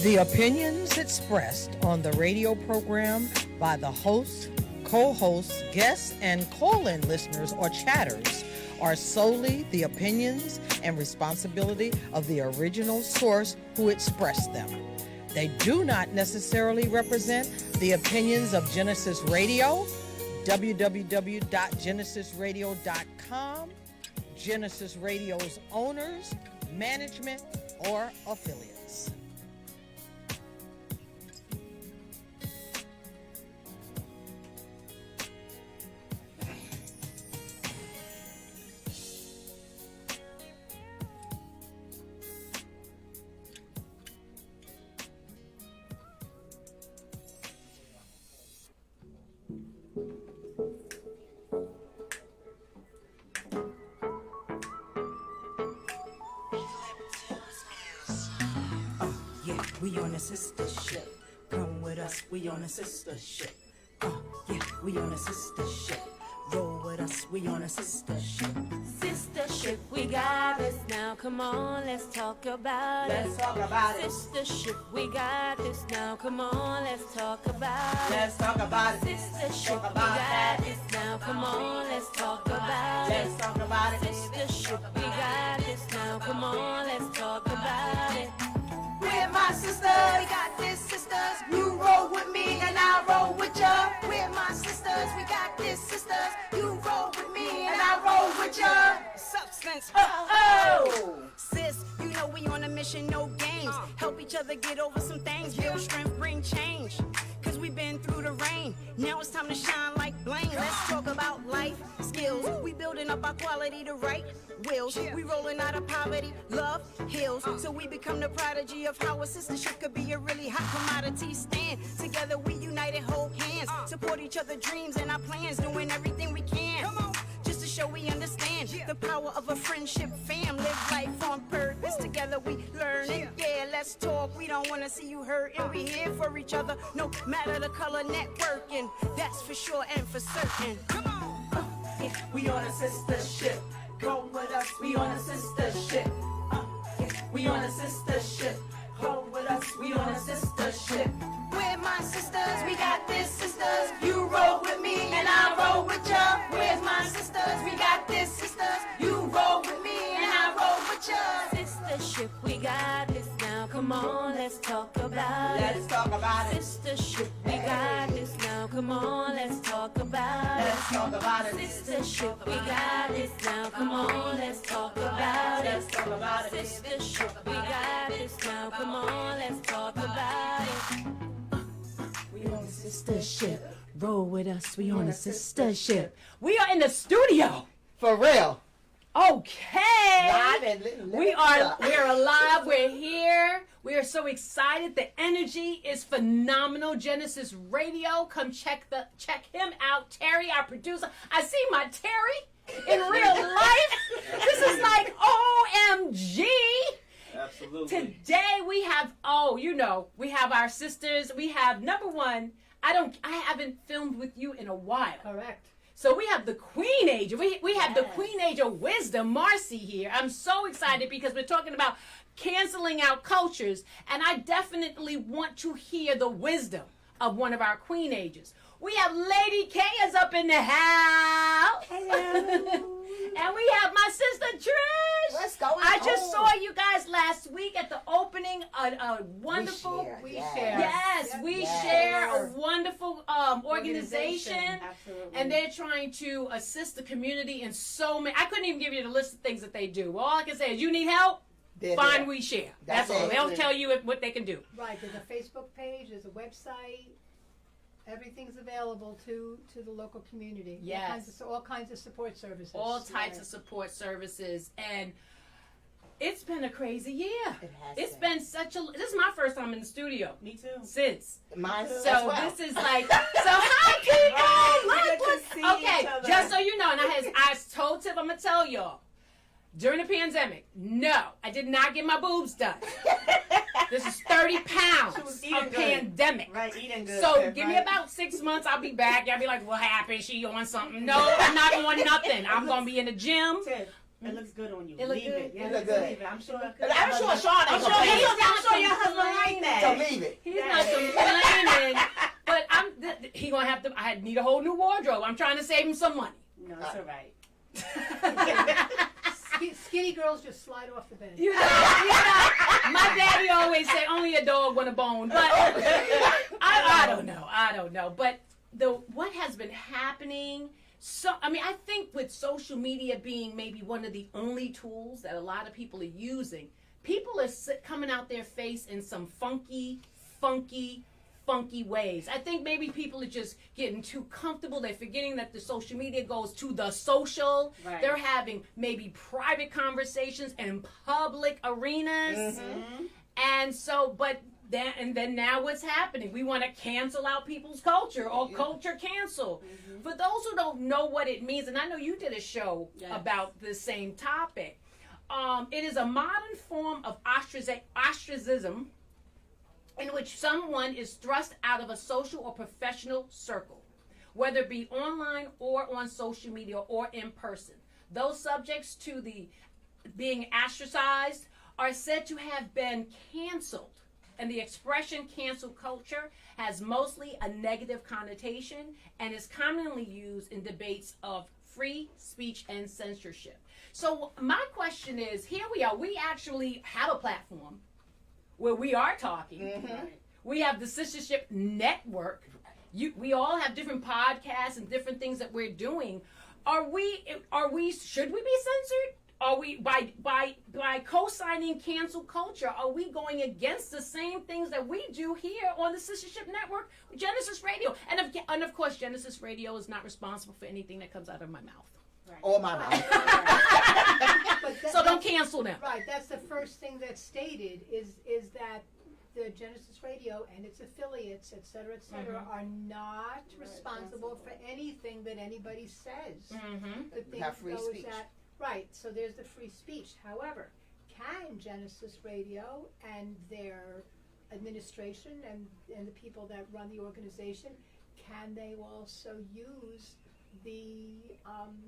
The opinions expressed on the radio program by the hosts, co-hosts, guests, and call-in listeners or chatters are solely the opinions and responsibility of the original source who expressed them. They do not necessarily represent the opinions of Genesis Radio, www.genesisradio.com, Genesis Radio's owners, management, or affiliates. We on a sistership. Come with us, we on a sistership. Yeah, we on a sistership. Roll with us, we on a sistership. Sistership, we got this now. Come on, let's talk about it. Let's talk about it. Sistership, we got this now. Come on, let's talk about it. Let's talk about it. Sistership, we got this now. Come on, let's talk about it. Let's talk about it. Sistership, we got this now. Come on, let's talk about it. We're my sisters, we got this sisters. You roll with me and I roll with ya. We're my sisters, we got this sisters. You roll with me and I roll with ya. Substance, sis, you know we on a mission, no games. Help each other get over some things, build strength, bring change. Cause we've been through the rain, now it's time to shine like blame. Let's talk about life skills. We building up our quality to right wills. We rolling out of poverty, love heals. So we become the prodigy of how a sistership could be a really hot commodity. Stand together, we united, hold hands. Support each other dreams and our plans, doing everything we can. Just to show we understand the power of a friendship fam. Live life on purpose, together we learn it. Yeah, let's talk, we don't wanna see you hurt. And we here for each other, no matter the color, networking. That's for sure and for certain. Come on. We on a sistership. Go with us, we on a sistership. We on a sistership. Go with us, we on a sistership. We're my sisters, we got this sisters. You roll with me and I roll with ya. Where's my sisters? We got this sisters. You roll with me and I roll with ya. Sistership, we got this now. Come on, let's talk about it. Let's talk about it. Sistership, we got this now. Come on, let's talk about it. Let's talk about it. Sistership, we got this now. Come on, let's talk about it. Let's talk about it. Sistership, we got this now. Come on, let's talk about it. We on a sistership. Roll with us, we on a sistership. We are in the studio. For real. Okay. Live and We're alive, we're here. We are so excited. The energy is phenomenal. Genesis Radio. Come check him out. Terry, our producer. I see my Terry in real life. This is like OMG. Absolutely. Today we have we have our sisters. We have number one. I haven't filmed with you in a while. Correct. So we have the Queen Age. We have the Queen Age of Wisdom, Marcy, here. I'm so excited because we're talking about canceling out cultures, and I definitely want to hear the wisdom of one of our Queen Ages. We have Lady K is up in the house. Hello. And we have my sister Trish. What's going on? I just saw you guys last week at the opening. A wonderful. We share. Yes, we Yes. share a wonderful organization. Absolutely. And they're trying to assist the community in so many. I couldn't even give you the list of things that they do. All I can say is, you need help? They're Find there. We Share. That's That's all. it. They'll tell you what they can do. Right, there's a Facebook page, there's a website. Everything's available to the local community. Yes. All kinds of support services. All types of support services. And it's been a crazy year. It has It's been. been such a. This is my first time in the studio. Me too. Since. Mine as So well. this is like. So hi people. Right, we Look, get look. to see Okay, each other. just so you know, and I told Tiff, I'm gonna tell y'all. During the pandemic, no, I did not get my boobs done. This is 30 She pounds was eating of good. pandemic. Right, eating good. So Tiff, give me right? about 6 months, I'll be back. Y'all be like, what happened? She on something? No, I'm not on nothing. I'm gonna be in the gym. Tiff, It looks good on you. It look leave good? it. Yeah, It look good. Leave it. I'm sure. I'm sure Sean ain't I'm sure your husband like that. So leave it. He's not complaining, but he gonna have to. I need a whole new wardrobe. I'm trying to save him some money. No, it's all right. Skinny girls just slide off the bench. My daddy always said only a dog want a bone, but I don't know. I don't know. But what has been happening? So I think with social media being maybe one of the only tools that a lot of people are using, people are coming out their face in some funky ways. I think maybe people are just getting too comfortable. They're forgetting that the social media goes to the social. Right. They're having maybe private conversations in public arenas. Mm-hmm. And so, then now what's happening? We want to cancel out people's culture or culture cancel. Mm-hmm. For those who don't know what it means, and I know you did a show about the same topic, it is a modern form of ostracism in which someone is thrust out of a social or professional circle, whether it be online or on social media or in person. Those subjects to the being ostracized are said to have been canceled, and the expression cancel culture has mostly a negative connotation and is commonly used in debates of free speech and censorship. So my question is, here we actually have a platform where we are talking. Mm-hmm. We have the Sistahship Network. We all have different podcasts and different things that we're doing. Should we be censored? Are we by co-signing cancel culture? Are we going against the same things that we do here on the Sistahship Network, Genesis Radio? And of course, Genesis Radio is not responsible for anything that comes out of my mouth. Right. Or my mouth. So don't cancel them. Right, that's the first thing that's stated is that the Genesis Radio and its affiliates, et cetera, are not responsible for anything that anybody says. Mm-hmm. The thing have free goes speech. Right, so there's the free speech. However, can Genesis Radio and their administration and the people that run the organization, can they also use the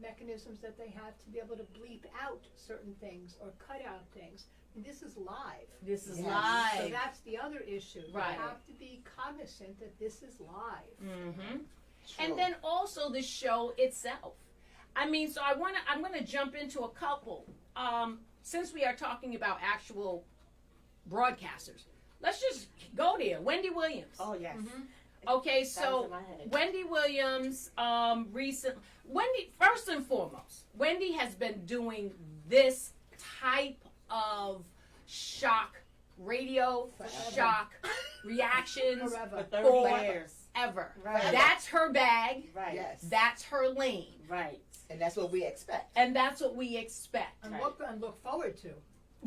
mechanisms that they have to be able to bleep out certain things or cut out things? And this is live. This is Yes. live. So that's the other issue. Right. You have to be cognizant that this is live. Mm-hmm. True. And then also the show itself. I'm gonna jump into a couple. Since we are talking about actual broadcasters, let's just go there. Wendy Williams. Oh yes. Okay, That was so in my head. Wendy Williams, first and foremost, Wendy has been doing this type of shock reactions Forever. For 30 years. forever. Right. That's her bag. Right. Yes. That's her lane. Right. And that's what we expect. And that's what we expect. And Right. look forward to.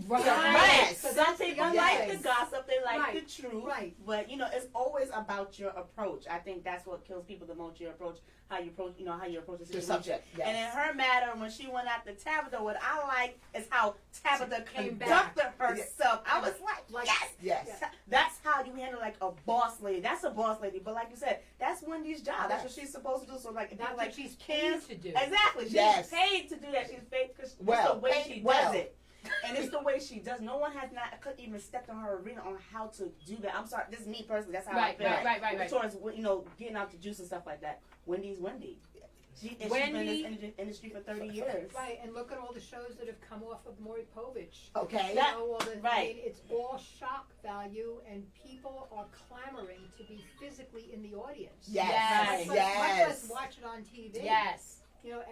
Right. Yes. So Some that's the people other like thing. the gossip, they like Right. the truth. Right. But it's always about your approach. I think that's what kills people the most. Your approach, how you approach the The situation. subject, yes. And in her matter, when she went after Tabitha, what I like is how Tabitha Came conducted herself. I was like, yes. Yes. That's how you handle like a boss lady. That's a boss lady. But like you said, that's Wendy's job. That's what she's supposed to do. So like, if That's people what like she's paid to do. Exactly. She's Yes. paid to do that. She's paid because Well, it's the way paid she well. does it. And it's the way she does. No one has could even stepped on her arena on how to do that. I'm sorry, this is me personally. That's how I Right, feel. right. Towards getting out the juice and stuff like that. Wendy's Wendy. She's been Wendy- in this industry for 30 years. Right, and look at all the shows that have come off of Maury Povich. Okay. You That- know, all the, right. I mean, it's all shock value, and people are clamoring to be physically in the audience. Yes. Yes. Much less watch it on TV. Yes.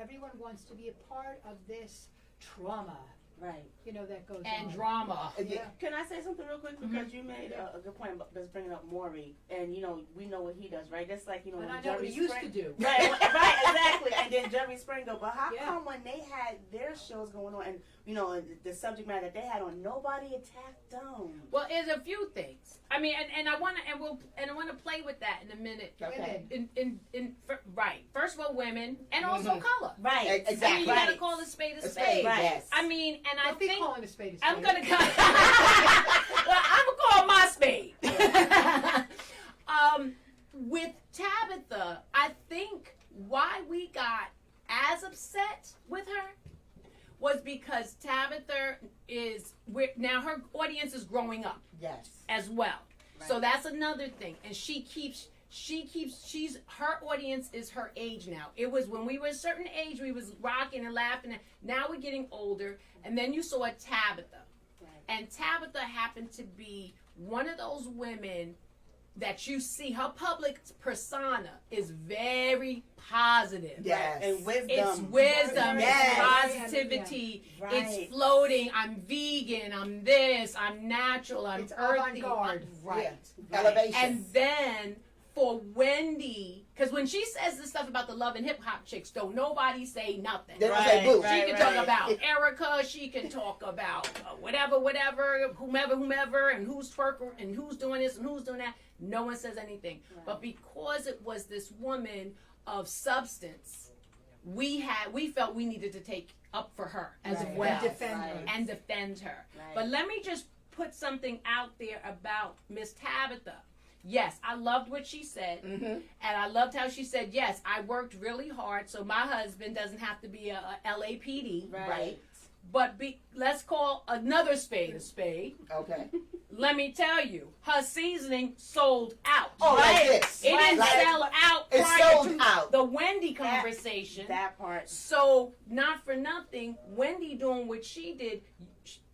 Everyone wants to be a part of this trauma, Right. that goes And on. drama. Yeah. Can I say something real quick? Because you made a good point about just bringing up Maury. And, we know what he does, right? That's like, And when I know what Jerry he used to Spring- do. Right, exactly. And then Jerry Springer. But how Yeah. come when they had their shows going on and, the subject matter that they had on, nobody attacked them? Well, there's a few things. I mean, and I want to play with that in a minute. Okay. Right. First of all, women, and also color. Right. I mean, Exactly. you gotta call a spade a A spade. spade, Right. yes. I mean, and I Don't be think calling a spade a spade. I'm gonna call. Well, I'm gonna call my spade. With Tabitha, I think why we got as upset with her was because Tabitha now her audience is growing up Yes. as well. So that's another thing. And her audience is her age now. It was when we were a certain age, we was rocking and laughing. Now we're getting older. And then you saw Tabitha. And Tabitha happened to be one of those women that you see. Her public persona is very positive. Yes. And wisdom. It's wisdom, Yes. it's positivity, Right. it's floating. I'm vegan, I'm this, I'm natural, I'm It's earthy. avant-garde. Right. Yeah. Elevation. And then for Wendy, because when she says this stuff about the love and hip hop chicks, don't nobody say nothing. They don't say boo. She can talk about Erica. She can talk about whatever, whomever, and who's twerking and who's doing this and who's doing that. No one says anything. Right. But because it was this woman of substance, we felt we needed to take up for her as Right. well And defend her. Right. But let me just put something out there about Miss Tabitha. Yes, I loved what she said, and I loved how she said, yes, I worked really hard, so my husband doesn't have to be a LAPD, Right. But let's call another spade a spade. Okay. Let me tell you, her seasoning sold out. Oh, like this. It didn't Like- sell out It prior sold to out. the Wendy conversation. That part. So, not for nothing, Wendy doing what she did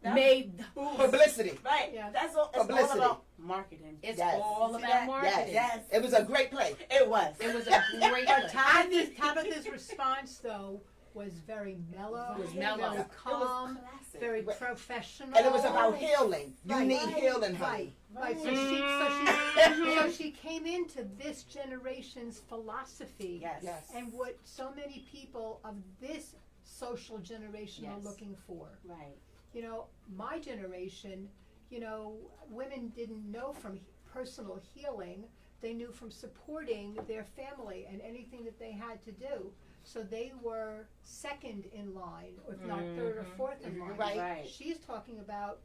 That- made Publicity. Right. Yeah. That's all. It's Publicity. all about marketing. it's Yes. all See about that? marketing. Yes. It was a great play. It was. It was a great But play. Tabitha's response, though, was very mellow, It was mellow. very It calm, classic. very Right. professional. And it was about healing. You Right. need healing, honey. Right. So she came into this generation's philosophy. Yes. Yes. And what so many people of this social generation are Yes. looking for. Right. You know, my generation, you know, women didn't know from personal healing. They knew from supporting their family and anything that they had to do. So they were second in line, or if not third or fourth in line. Right. Right. She's talking about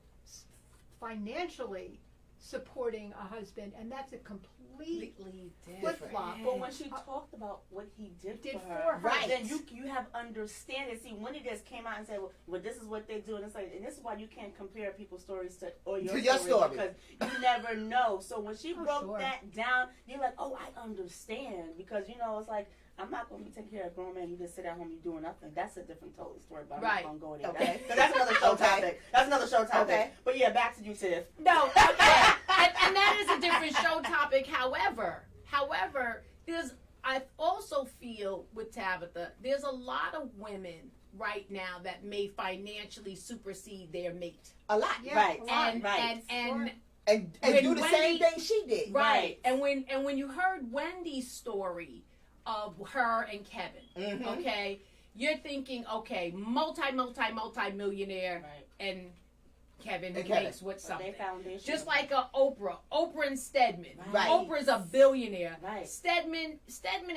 financially supporting a husband, and that's a complete Completely flip different. flop. But when she talked about what he did Did for for her, her. Right. then you have understanding. See, Wendy just came out and said, well, this is what they do, and it's like, and this is why you can't compare people's stories to your story. because you never know. So when she Oh, broke sure. that down, you're like, oh, I understand, because you know it's like, I'm not going to be taking care of a grown man. You just sit at home, you doing nothing. That's a different total story, but I'm Right. not going to go there. Okay. That's another show Okay. topic. That's another show topic. Okay. But yeah, back to you, Tiff. No, okay. and that is a different show topic. However, I also feel with Tabitha, there's a lot of women right now that may financially supersede their mate. A lot. Yeah, Right. a lot. And Right. and And When do the Wendy- same thing she did. right. And when you heard Wendy's story of her and Kevin, Mhm. okay, you're thinking, okay, multi-millionaire, Right. and Kevin And who Kevin. makes what something. They foundation. Just like Oprah and Stedman. Right. Oprah's a billionaire. Right. Stedman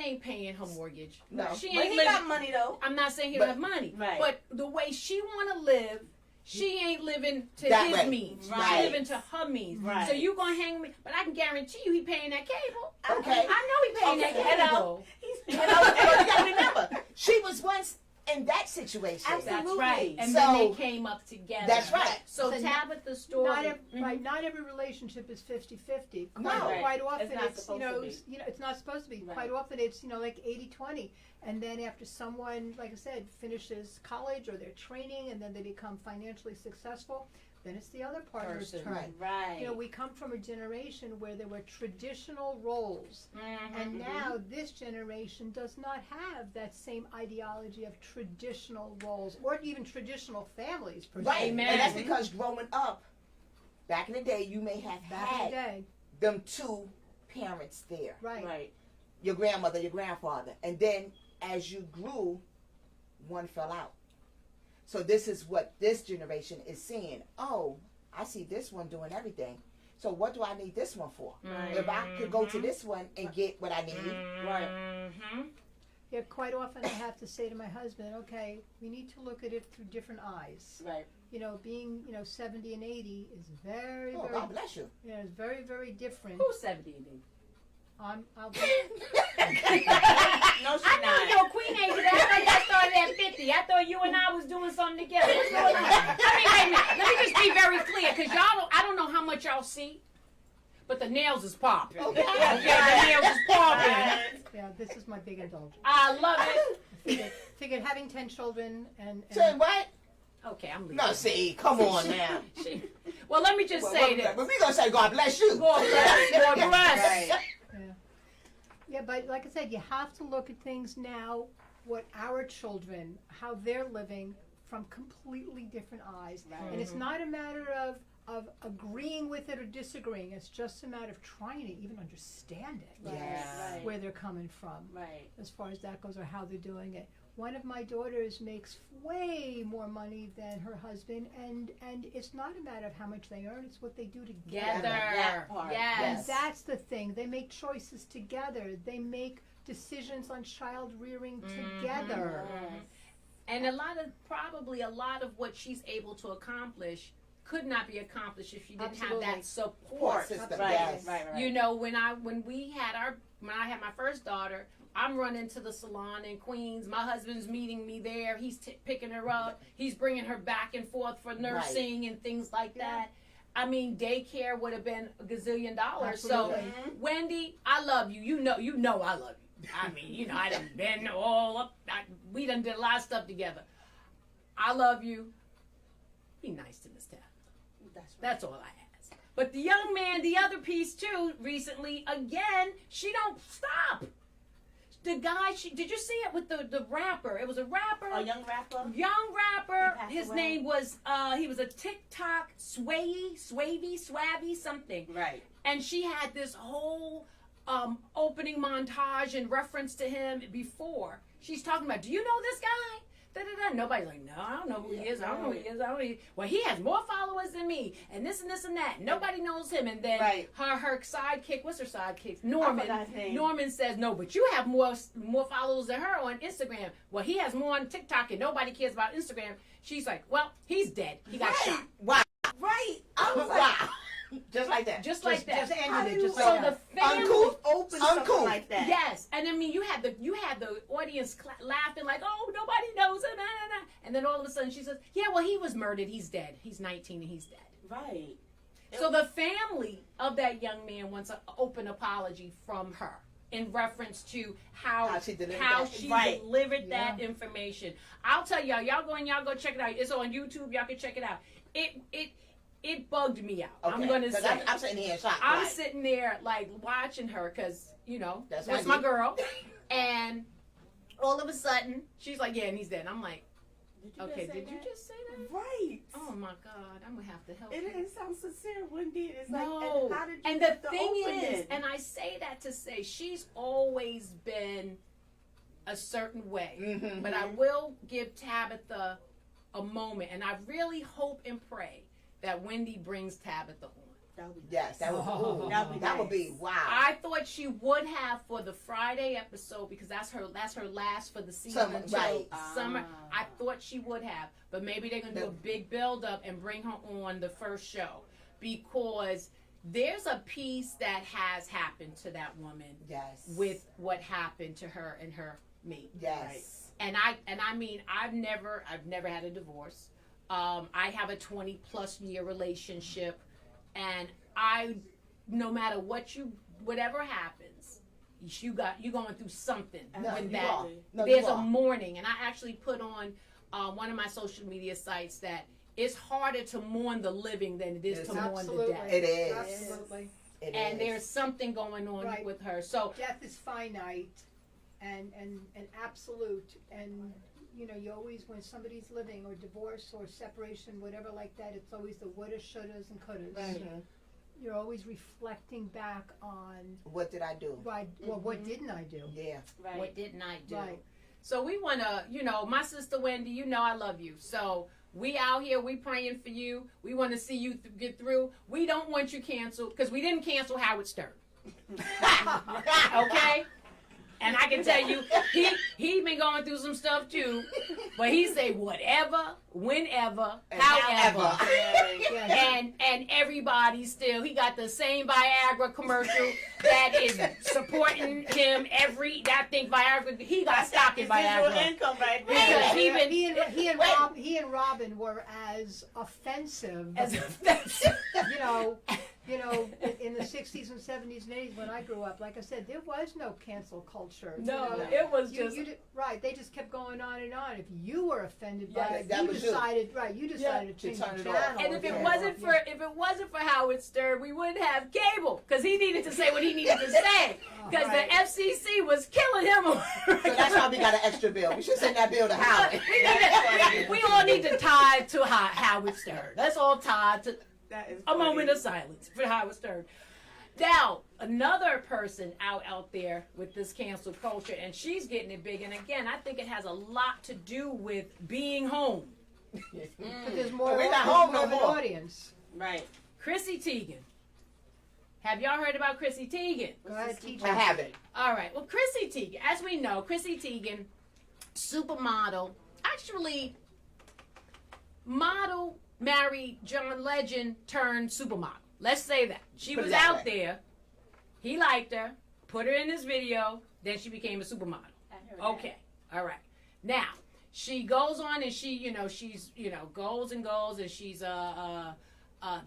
ain't paying her mortgage. No. She But ain't he living. got money though. I'm not saying he But- don't have money, Right. but the way she want to live, she ain't living to That his way. means. Right. She living to her means. Right. So you gonna hang me? But I can guarantee you, he paying that cable. Okay. I know he paying Okay, that cable. He's You know, but you gotta remember, she was once in that situation. Absolutely. That's right. And So- then they came up together. That's right. So So Tabitha's story. Not every relationship is 50-50. No. Quite Right. often It's not it's supposed to be. it's not supposed to be. Right. Quite often it's like 80-20. And then after someone, like I said, finishes college or their training, and then they become financially successful, then it's the other partner's Person. turn. Right. You know, we come from a generation where there were traditional roles, and now this generation does not have that same ideology of traditional roles or even traditional families per se. Right. Amen. And that's because growing up, back in the day, you may have Back in had the day, them two parents there. right? Right. Your grandmother, your grandfather. And then as you grew, one fell out. So this is what this generation is seeing. Oh, I see this one doing everything. So what do I need this one for? Right. If I could go to this one and get what I need. Right. Mm-hmm. Yeah, quite often I have to say to my husband, okay, we need to look at it through different eyes. Right. You know, being, 70 and 80 is very, Oh, very, God bless you. is very, very different. Who's 70 and 80? I'll be, No, she's I know not. your queen age. I thought that started at 50. 50. I thought you and I was doing something together. What's going on? Wait a minute. Let me just be very clear, because I don't know how much y'all see, but the nails is popping. Okay. Yeah, the nails is popping. Yeah, this is my big indulgence. I love it. Figured having 10 children and Say what? Okay, I'm leaving. No, see, come on now. Well, let me just say this. But we gonna say God bless you. God bless. God bless. Right. Yeah, but like I said, you have to look at things now, what our children, how they're living from completely different eyes. Right. And it's not a matter of agreeing with it or disagreeing. It's just a matter of trying to even understand it. Yes. Right. Where they're coming from, Right. as far as that goes, or how they're doing it. One of my daughters makes way more money than her husband, and it's not a matter of how much they earn, it's what they do together. That part. Yes. And that's the thing. They make choices together. They make decisions on child rearing together. Yes. And probably a lot of what she's able to accomplish could not be accomplished if she didn't Absolutely. have that support. System, Right. yes. Right. You know, when I had my first daughter, I'm running to the salon in Queens. My husband's meeting me there. He's picking her up. He's bringing her back and forth for nursing and things like that. I mean, daycare would have been $1 gazillion. Absolutely. So, Wendy, I love you. You know I love you. I mean, you know, I done been all up. We done did a lot of stuff together. I love you. Be nice to Miss Tab. That's all I ask. But the young man, the other piece too, recently, again, she don't stop. The guy, did you see it with the rapper? It was a rapper. A young rapper. Young rapper. He passed His away. name was, he was a TikTok Swavy, something. Right. And she had this whole opening montage in reference to him before. She's talking about, do you know this guy? Da-da-da. Nobody's like, no, I don't know who he is. I don't know who he is. I don't know who he is. Well, he has more followers than me, and this and this and that. Nobody knows him. And then her sidekick, what's her sidekick? Norman. Norman says, no, but you have more followers than her on Instagram. Well, he has more on TikTok, and nobody cares about Instagram. She's like, well, he's dead. He got shot. Wow. Right. I was like, Wow. Just like that. Just like that. Just ended it, just So like the that. family. Uncouth. open something Uncool. like that. Yes, and I mean you had the audience laughing like, oh, nobody knows him, and then all of a sudden she says, yeah, well, he was murdered, he's dead, he's 19 and he's dead. Right. So the family of that young man wants an open apology from her in reference to how she delivered that information. I'll tell y'all go check it out. It's on YouTube. Y'all can check it out. It bugged me out. Okay. I'm gonna say. I'm sitting here in shock. I'm right. sitting there like watching her because that's Wendy. my girl, and all of a sudden she's like, yeah, and he's dead. And I'm like, okay, did you just say that? Right. Oh my God, I'm gonna have to help. It you. didn't sound sincere, Wendy. It's like, No, and how did you and get the thing open is, it? and I say that to say she's always been a certain way, Mm-hmm. but I will give Tabitha a moment, and I really hope and pray that Wendy brings Tabitha on. That would be Yes, that would. That would be wow. I thought she would have for the Friday episode because that's her last for the season until summer. I thought she would have, but maybe they're gonna do a big build up and bring her on the first show because there's a piece that has happened to that woman. Yes. With what happened to her and her mate. Yes. Right? And I mean I've never had a divorce. I have a 20+ year relationship. And no matter whatever happens, you're going through something. There's a mourning, and I actually put on one of my social media sites that it's harder to mourn the living than it is to mourn the dead. It is. Absolutely. And there's something going on with her. So death is finite and absolute, and you always, when somebody's living or divorce or separation, whatever like that, it's always the woulda, shouldas, and couldas. Mm-hmm. You're always reflecting back on what did I do? Right. Well, what didn't I do? Yeah. Right. What didn't I do? Right. So we want to, my sister Wendy, I love you. So we out here, we praying for you. We want to see you get through. We don't want you canceled because we didn't cancel Howard Stern. Okay? And I can tell you, he been going through some stuff too. But he say whatever, whenever, however. And everybody still, he got the same Viagra commercial that is supporting him that think Viagra, he got stock in Viagra. Income right Because he and Robin were as offensive you know, in the 60s and 70s and 80s when I grew up, like I said, there was no cancel culture. No, it was just... right, they just kept going on and on. If you were offended by it, that you was decided to change turn the it channel. off. And if it wasn't for Howard Stern, we wouldn't have cable because he needed to say what he needed to say because the FCC was killing him. So that's why we got an extra bill. We should send that bill to Howard. we all need to tie to Howard Stern. Let's all tie to a moment of silence for Howard Stern. Now, another person out there with this cancel culture, and she's getting it big. And again, I think it has a lot to do with being home. But there's more, We're not home no of an more. audience. Right. Chrissy Teigen. Have y'all heard about Chrissy Teigen? Go ahead, teach I haven't. All right. Well, Chrissy Teigen, as we know, Chrissy Teigen, supermodel, actually model, married John Legend turned supermodel. Let's say that. She Put it was that out way. there. He liked her, put her in his video, then she became a supermodel. Okay. All right. Now, she goes on and she's goes and goes and she's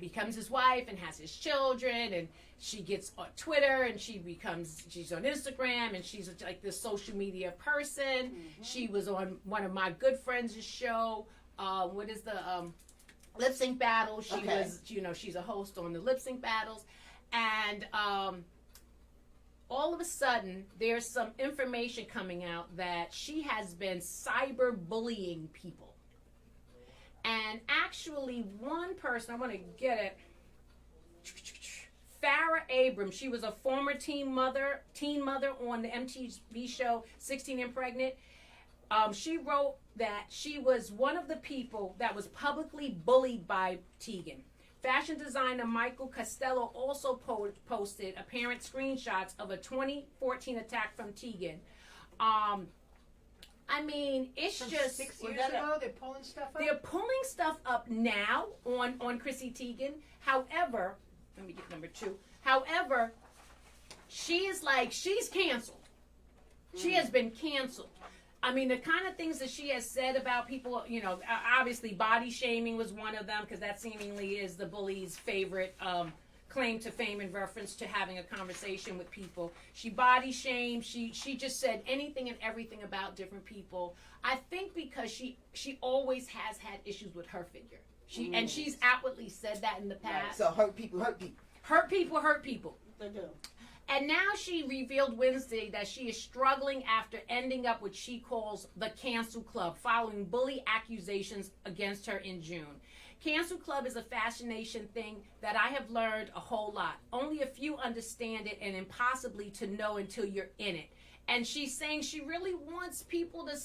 becomes his wife and has his children, and she gets on Twitter and she's on Instagram and she's like this social media person. Mm-hmm. She was on one of my good friends' show. What is the Lip Sync Battle? She was, she's a host on the Lip Sync Battles, and all of a sudden there's some information coming out that she has been cyber bullying people. And actually, one person, I want to get it, Farrah Abrams, she was a former teen mother on the MTV show 16 and Pregnant. She wrote that she was one of the people that was publicly bullied by Teigen. Fashion designer Michael Costello also posted apparent screenshots of a 2014 attack from Teigen. I mean, it's From just 6 years ago. They're pulling stuff up. They're pulling stuff up now on Chrissy Teigen. However, let me get number 2. However, she's canceled. She has been canceled. I mean, the kind of things that she has said about people, obviously body shaming was one of them, because that seemingly is the bully's favorite claim to fame in reference to having a conversation with people. She body shamed. She just said anything and everything about different people. I think because she always has had issues with her figure. And she's outwardly said that in the past. Right. So hurt people. Hurt people. They do. And now she revealed Wednesday that she is struggling after ending up what she calls the Cancel Club, following bully accusations against her in June. Cancel Club is a fascination thing that I have learned a whole lot. Only a few understand it, and impossibly to know until you're in it. And she's saying she really wants people to,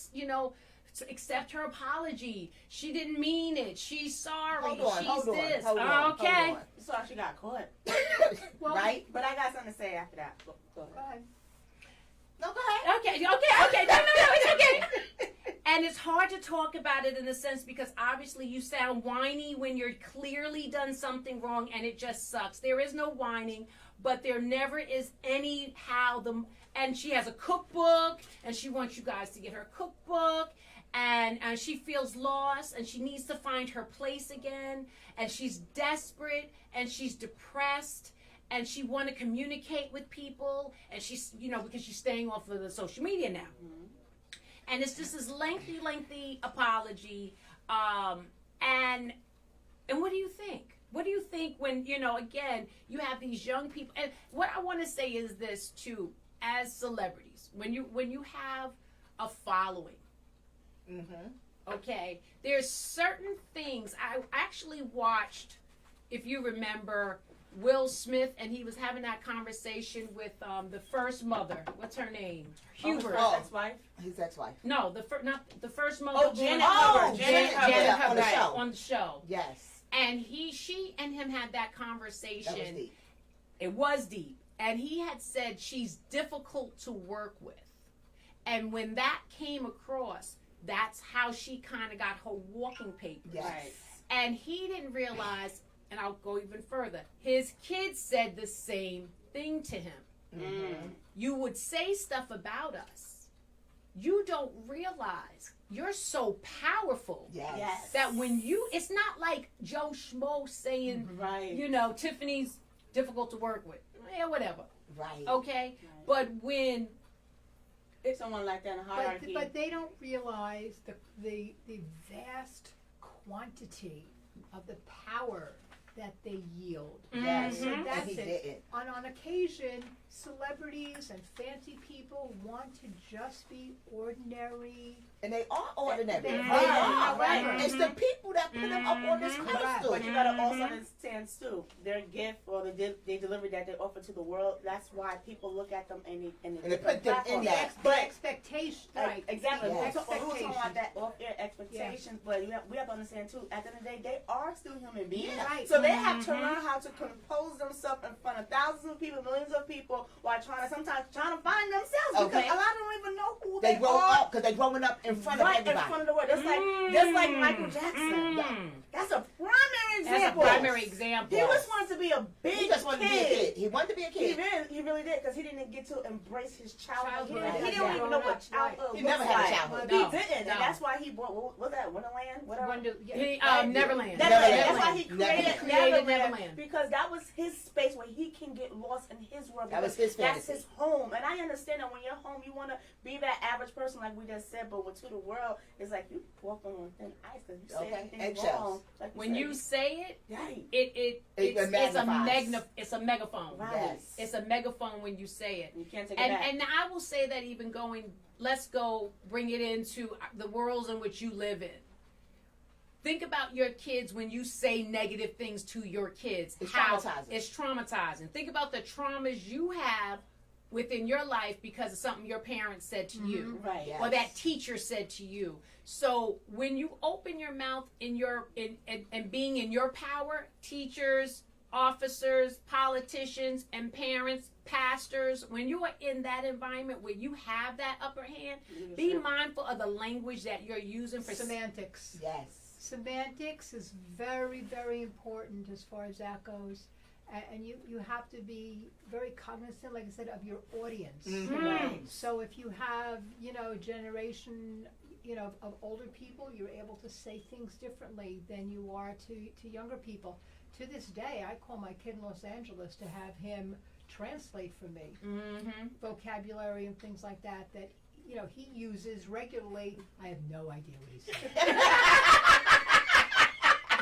to accept her apology. She didn't mean it. She's sorry. Hold on. Okay. So she got caught. Right? But I got something to say after that. Go ahead. No, go ahead. Okay. No, it's okay. And it's hard to talk about it in a sense because obviously you sound whiny when you're clearly done something wrong and it just sucks. There is no whining, but there never is and she has a cookbook and she wants you guys to get her cookbook. And she feels lost, and she needs to find her place again, and she's desperate, and she's depressed, and she want to communicate with people, and she's, because she's staying off of the social media now. Mm-hmm. And it's just this lengthy apology. And what do you think? What do you think when, again, you have these young people? And what I want to say is this, too, as celebrities, when you have a following, mm-hmm. Okay, there's certain things. I actually watched, if you remember, Will Smith, and he was having that conversation with the first mother. What's her name? Hubert. Oh, ex-wife? His ex-wife. No, not the first mother. Oh, Janet Hubbard. Janet Hubbard. On the show. On the show. Yes. And she and him had that conversation. That was deep. It was deep. And he had said she's difficult to work with. And when that came across, that's how she kind of got her walking papers. Yes. Right. And he didn't realize, and I'll go even further, his kids said the same thing to him. Mm. You would say stuff about us. You don't realize you're so powerful Yes. that when you, it's not like Joe Schmo saying, Right. you know, Tiffany's difficult to work with. Yeah, whatever. Right. Okay? But when Someone like that in a hierarchy. But they don't realize the vast quantity of the power that they yield. Yes. So And that's he it. didn't. On occasion, celebrities and fancy people want to just be ordinary. And they are ordinary. They They are, are. right. It's the people that put them up on this pedestal. But you gotta also understand too, their gift or the delivery that they offer to the world. That's why people look at them and they put them in The, that. the expectation, right? Exactly. Yes. We're talking Expectations. about that off-air expectations, but we have to understand too. At the end of the day, they are still human beings. Yeah. Right. So they have to learn how to compose themselves in front of thousands of people, millions of people, while sometimes trying to find themselves. Because Okay. a lot of them don't even know who They they grow are. up because they're growing up in front of Right in everybody. front of the world. Just like Michael Jackson. That's a primary that's a example. primary example. He just wanted to be a big He just wanted to be a kid. He wanted to be a kid. He really did, because he didn't get to embrace his childhood. Childhood. He didn't even know what childhood He looks never had a like. childhood. He No, didn't, no. and that's why he bought, what was that, Wonderland? Whatever. He, Neverland. That's why he Neverland. created Neverland. Neverland, because that was his space where he can get lost in his world. That was because his That's fantasy. his home, and I understand that when you're home, you want to be that average person, like we just said. But to the world, it's like you walking on thin ice because you say Okay, anything eggshells. wrong. Like When said. you say it, right, it's a megaphone. right, Yes. It's a megaphone when you say it. you can't take it And back. and I will say that even let's go bring it into the worlds in which you live in. Think about your kids when you say negative things to your kids. It's How traumatizing. It's traumatizing. Think about the traumas you have within your life because of something your parents said to you. right. Yeah. Or that teacher said to you. So when you open your mouth and being in your power, teachers, officers, politicians, and parents, pastors, when you are in that environment where you have that upper hand, be mindful of the language that you're using for Semantics. Yes. Semantics is very, very important as far as that goes. And you have to be very cognizant, like I said, of your audience. Right. So if you have, a generation, of older people, you're able to say things differently than you are to younger people. To this day, I call my kid in Los Angeles to have him translate for me vocabulary and things like that he uses regularly. I have no idea what he's saying.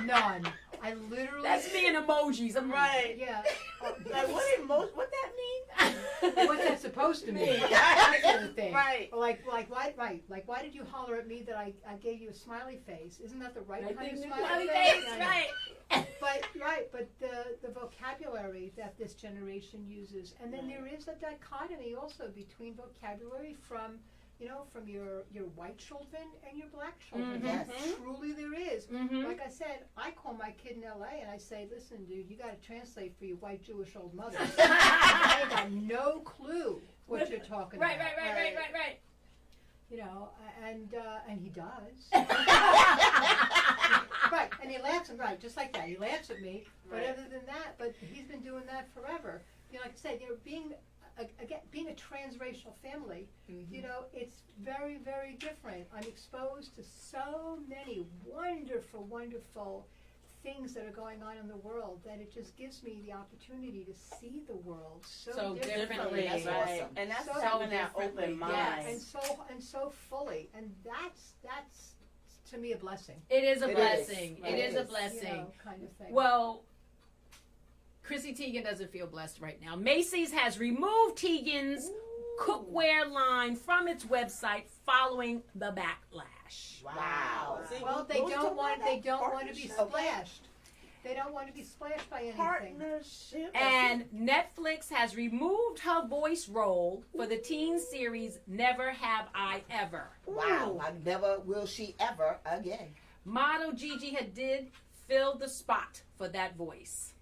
None. I literally. That's me in emojis. I'm Right. Yeah. Like what that mean? What's that supposed to mean? That sort of thing. Right. Or like why? Right. Like, why did you holler at me that I gave you a smiley face? Isn't that the right kind of smiley face? right. But the vocabulary that this generation uses, and then there is a dichotomy also between vocabulary from your white children and your black children. Yes. Truly there is. Mhm. Like I said, I call my kid in LA and I say, listen, dude, you got to translate for your white Jewish old mother. I got no clue what you're talking Right. about. Right. And he does. Right, and he laughs at just like that. He laughs at me. But Right. other than that, but he's been doing that forever. Like I said, being a transracial family, it's very, very different. I'm exposed to so many wonderful, wonderful things that are going on in the world that it just gives me the opportunity to see the world so differently. That's Right. awesome. And that's So having that differently, open mind. yes. and so fully, and that's to me a blessing. It is a It blessing. is. It is a It is. blessing. Kind of thing. Well, Chrissy Teigen doesn't feel blessed right now. Macy's has removed Teigen's cookware line from its website following the backlash. Wow. See, well, they those don't want to be partnership. splashed. They don't want to be splashed by anything. Partnership. And Netflix has removed her voice role for the teen series Never Have I Ever. Wow. I never will she ever again. Model Gigi Hadid filled the spot for that voice.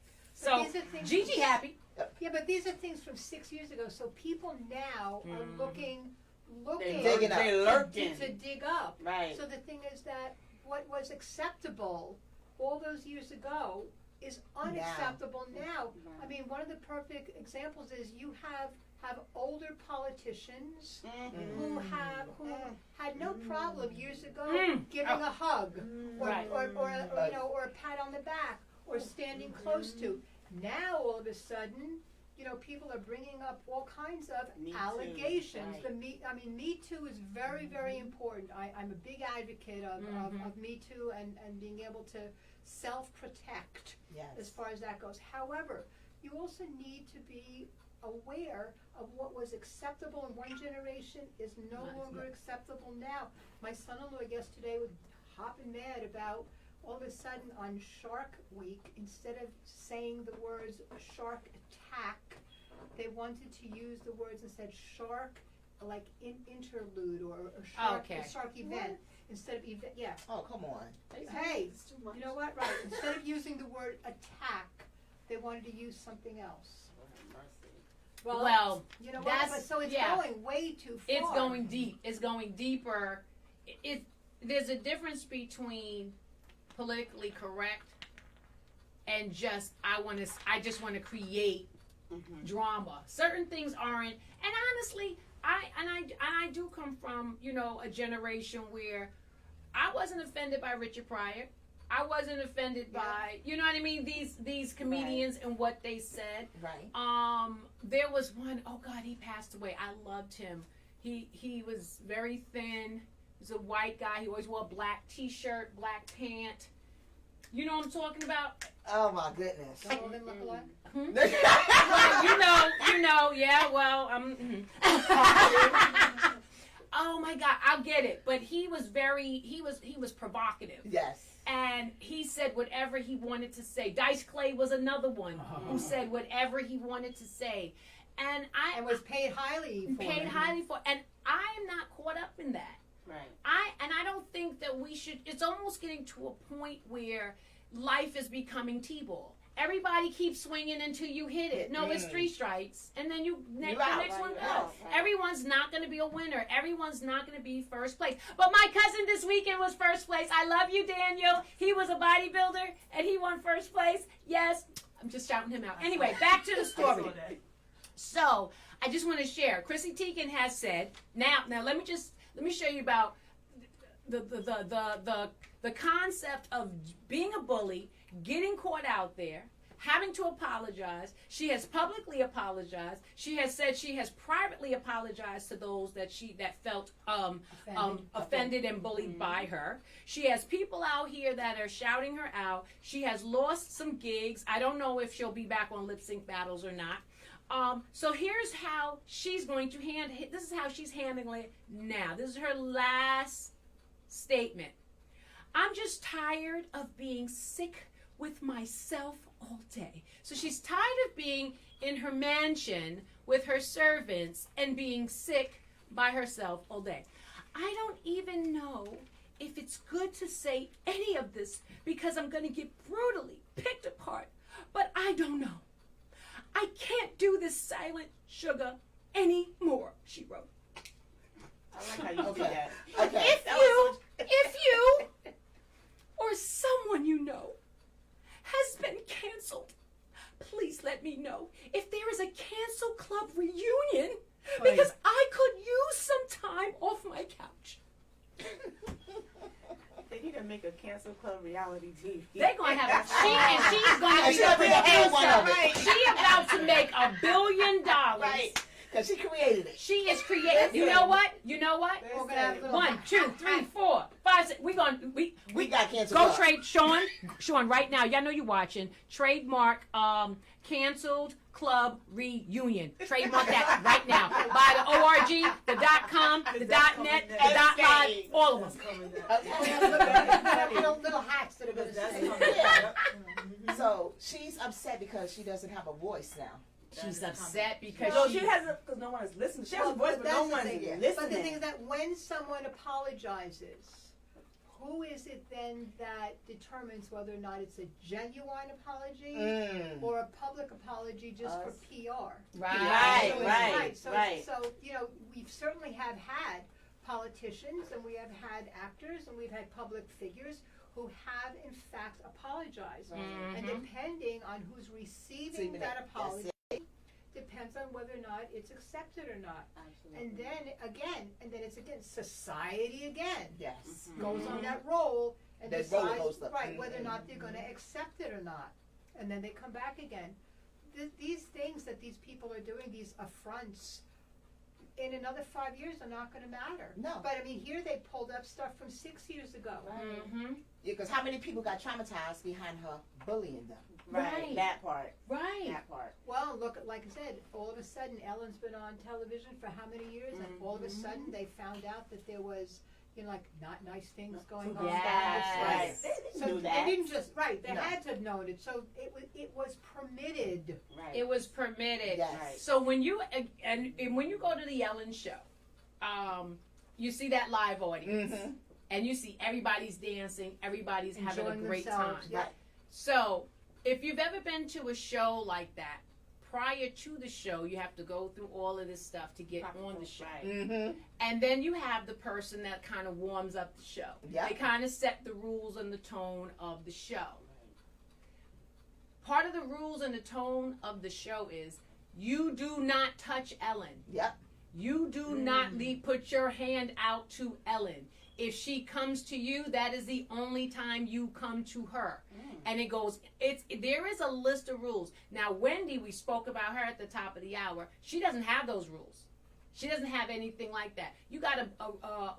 But So these are things- Gigi happy. Yeah, but these are things from 6 years ago. So people now are looking looking digging up. They lurking. to dig up. Right. So the thing is that what was acceptable all those years ago is unacceptable now. I mean, one of the perfect examples is you have older politicians who had no problem years ago giving a hug or a pat on the back or standing close to. Now all of a sudden, people are bringing up all kinds of allegations. Right. Me Too is very, very important. I'm a big advocate of Me Too and being able to self-protect as far as that goes. However, you also need to be aware of what was acceptable in one generation is no longer acceptable now. My son-in-law yesterday was hopping mad about all of a sudden on Shark Week, instead of saying the words shark attack, they wanted to use the words and said shark like interlude or a shark event instead of event. Yeah. Oh, come on. Hey, you know what? Right. Instead of using the word attack, they wanted to use something else. Well, you know what? But so it's going way too far. It's going deep. It's going deeper. There's a difference between politically correct and just I just want to create drama. Certain things aren't. And honestly, I do come from a generation where I wasn't offended by Richard Pryor. I wasn't offended by, you know what I mean, these comedians and what they said. Right. There was one, oh God, he passed away. I loved him. He was very thin. He was a white guy. He always wore a black t-shirt, black pant. You know what I'm talking about? Oh my goodness. Some of them look alike. Well, yeah, well, oh my God, I'll get it. But he was provocative. Yes. And he said whatever he wanted to say. Dice Clay was another one who said whatever he wanted to say. And was paid highly for. And I am not caught up in that. Right. I don't think that we should. It's almost getting to a point where life is becoming T-ball. Everybody keeps swinging until you hit it. No, it's 3 strikes, and then the next one goes. Right. Everyone's not going to be a winner. Everyone's not going to be first place. But my cousin this weekend was first place. I love you, Daniel. He was a bodybuilder, and he won first place. Yes, I'm just shouting him out. Anyway, back to the story. So I just want to share. Chrissy Teigen has said. Now let me show you about the concept of being a bully, getting caught out there, having to apologize. She has publicly apologized. She has said she has privately apologized to those that felt offended and bullied by her. She has people out here that are shouting her out. She has lost some gigs. I don't know if she'll be back on Lip Sync Battles or not. So here's how she's going to this is how she's handling it now. This is her last statement. I'm just tired of being sick with myself all day. So she's tired of being in her mansion with her servants and being sick by herself all day. I don't even know if it's good to say any of this because I'm going to get brutally picked apart, but I don't know. I can't do this silent sugar anymore, she wrote. I like how you do that. Okay. If you or someone you know has been canceled, please let me know if there is a cancel club reunion because I could use some time off my couch. They need to make a cancel club reality TV. They're going to have she's going to be the producer. She's about to make $1 billion. Right. Because she created it. She is creating. You know what? We're gonna have 1, 2, 3, 4, 5, 6. We got canceled. Go trade Sean right now. Y'all know you're watching. Trademark canceled club reunion. Trademark that right now. Buy the .org, the .com, the .net, the .live, all of them. Little hacks that are going to say. So she's upset because she doesn't have a voice now. She's upset because she hasn't, because no one is listening. She has a voice, but no one is listening. But the thing is that when someone apologizes, who is it then that determines whether or not it's a genuine apology or a public apology just for PR? Right. So you know, we certainly have had politicians and we have had actors and we've had public figures who have in fact apologized. And depending on who's receiving that apology, depends on whether or not it's accepted or not. And then it's again society again. Yes. Goes on that roll and That decides roller coaster. whether or not they're going to accept it or not. And then they come back again. These things that these people are doing, these affronts, in another 5 years are not going to matter. No. But I mean, here they pulled up stuff from 6 years ago. Because how many people got traumatized behind her bullying them? Right. That part. Right. That part. Well, look, like I said, all of a sudden Ellen's been on television for how many years, and all of a sudden they found out that there was, you know, like not nice things going on. Yes. So knew they that. didn't just they No. had to have known it. So it was permitted. Right. It was permitted. Yes. Right. So when you and when you go to the Ellen show, you see that live audience, and you see everybody's dancing, everybody's having a Enjoying great themselves. time. Yeah. So if you've ever been to a show like that, prior to the show, you have to go through all of this stuff to get on the show. Right. And then you have the person that kind of warms up the show. Yep. They kind of set the rules and the tone of the show. Part of the rules and the tone of the show is you do not touch Ellen. Yep. You do not put your hand out to Ellen. If she comes to you, that is the only time you come to her. And it goes, there is a list of rules. Now, Wendy, we spoke about her at the top of the hour. She doesn't have those rules. She doesn't have anything like that. You got a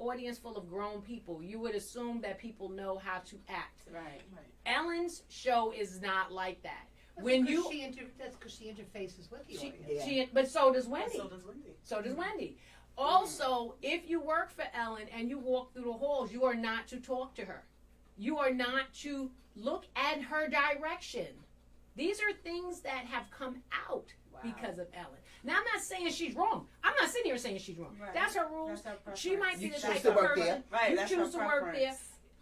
audience full of grown people. You would assume that people know how to act. Right. Ellen's show is not like that. That's When because you, that's because she interfaces with the audience. she, but so does Wendy. So does Wendy. So does Wendy. Also, if you work for Ellen and you walk through the halls, you are not to talk to her. You are not to look at her direction. These are things that have come out because of Ellen. Now, I'm not saying she's wrong. I'm not sitting here saying she's wrong. Right. That's her rules. That's her She might be You the choose type to of work person. there. Right, You that's choose her to work there. preference.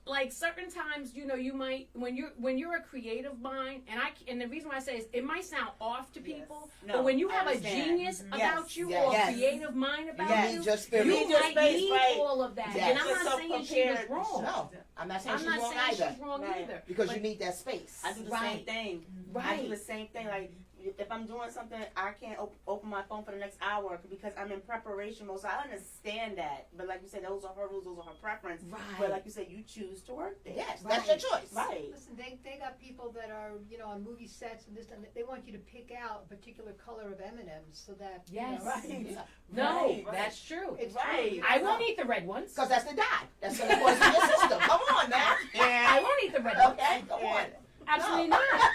Like certain times, you know, you might when you're a creative mind, and the reason why I say is it might sound off to people, No, but when you I have a understand. genius about you or Yes. a creative mind about You you, need your spirit. you need your might space, need right. all of that. Yes. And I'm Just not so saying she was prepared. wrong. No, I'm not saying I'm she's not wrong saying either. she's wrong Right. either. Because But- you need that space. I do the Right. same thing. I Right. do the same thing. Like, if I'm doing something, I can't open my phone for the next hour because I'm in preparation mode. So I understand that. But like you said, those are her rules, those are her preference. Right. But like you said, you choose to work there. Yes, that's your choice. Right. Listen, they got people that are, you know, on movie sets and this and that. They want you to pick out a particular color of M&Ms so that, Yes. you know, Right. No, Right. that's true. it's Right. true. I won't eat the red ones. Because that's the dye. That's going to poison your system. Come on now. I won't eat the red ones. Okay, come on. Absolutely No. not.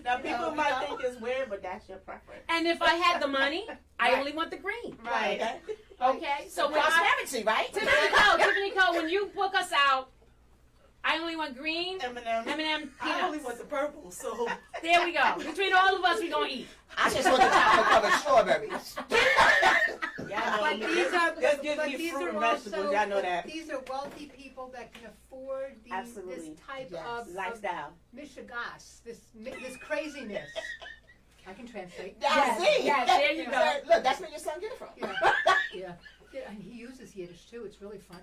Now people No, might no. think it's weird, but that's your preference. And if I had the money, I Right. only want the green. Right. Okay? So when I, Prosperity, right? Tiffany Cole, when you book us out, I only want green, M&M. M&M I only peanuts. want the purple, so There we go. Between all of us, we gonna eat. I just want the chocolate covered strawberries. Y'all But know these are, just give but me these fruit are and vegetables. also, Y'all know that. these are wealthy people that can afford Absolutely. this type Yes. of Lifestyle. mishigas, this craziness. I can translate. That's it. yes, there you go. Look, that's where your son get it from. Yeah. Yeah, and he uses Yiddish too. It's really funny.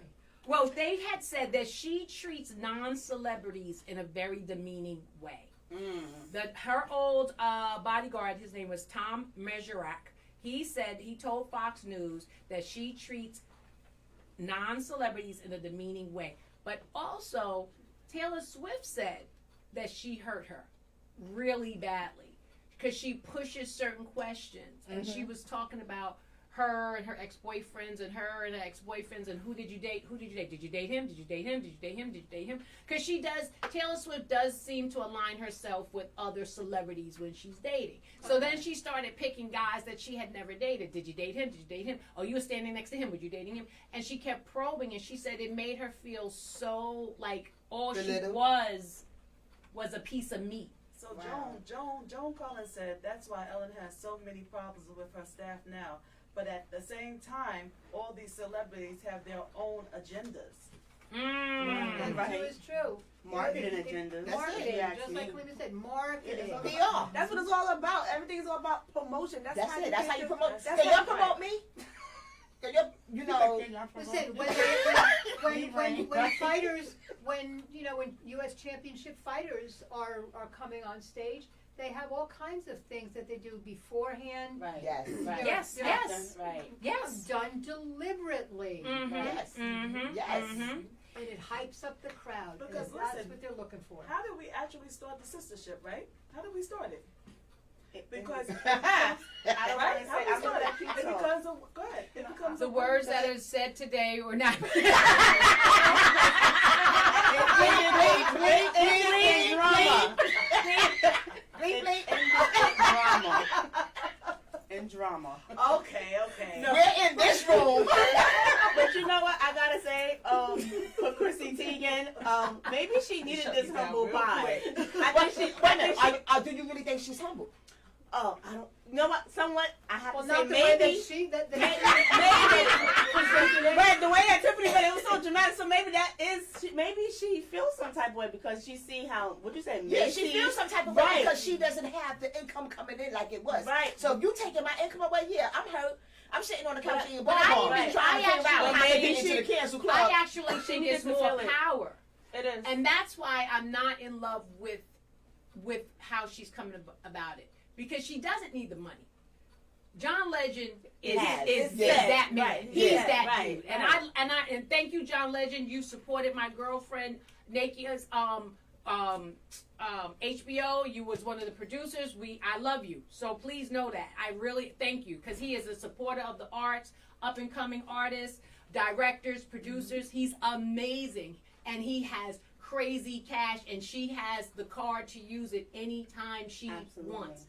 Well, they had said that she treats non-celebrities in a very demeaning way. That her old bodyguard, his name was Tom Measurak, he told Fox News that she treats non-celebrities in a demeaning way. But also, Taylor Swift said that she hurt her really badly because she pushes certain questions. And she was talking about her and her ex-boyfriends and her and her ex-boyfriends and who did you date? Did you date him? Did you date him? Did you date him? Did you date him? Because Taylor Swift does seem to align herself with other celebrities when she's dating. So then she started picking guys that she had never dated. Did you date him? Did you date him? Oh, you were standing next to him. Were you dating him? And she kept probing, and she said it made her feel so like all she Belittled. was a piece of meat. So Wow. Joan Collins said that's why Ellen has so many problems with her staff now. But at the same time, all these celebrities have their own agendas. That Right. too is true. Marketing It- agendas. That's Marketing, it. just like Cleva said, It marketing. is all PR. That's what it's all about. Everything is all about promotion. That's That's how it. you That's get how you the- promote. that's Can y'all right. promote me? Can you know? Listen, when U.S. Championship fighters are coming on stage, they have all kinds of things that they do beforehand. Right. Yes. Right. Yes, Yeah. yes, Right. yes. Done deliberately, Yes. Yes. and it hypes up the crowd. Because and that's listen, what they're looking for. How did we actually start the sistership, right? How did we start it? Because I don't right? want to How say. we I'm gonna started? let you It talk. becomes a go ahead. It becomes The a words that are said today or not. And drama. Okay. We're in this room. But you know what? I gotta say, for Chrissy Teigen, maybe she needed Shut this me down humble real pie. quick. I think she. Do you really think she's humble? Oh, I don't. You know what? Somewhat. I have Well, to say not the way maybe. that she that Maybe. But the way that Tiffany, but it was so dramatic. So maybe that is. Maybe she feels some type of way because she see how. What you say? Yeah, she feels some type of way Right. because she doesn't have the income coming in like it was. Right. So if you taking my income away, yeah, I'm hurt. I'm sitting on the couch eating But I bonbons, even- trying to I figure out actually- how to maybe get into she- the cancel club. I actually think needs it's to more feel it. power. It is. And that's why I'm not in love with how she's coming about it, because she doesn't need the money. John Legend is Yes. that man. Right. He's Yeah. that Right. dude. And thank you, John Legend. You supported my girlfriend Nakia's HBO. You was one of the producers. I love you. So please know that. I really thank you, because he is a supporter of the arts, up and coming artists, directors, producers. He's amazing, and he has crazy cash, and she has the card to use it anytime she Absolutely. wants.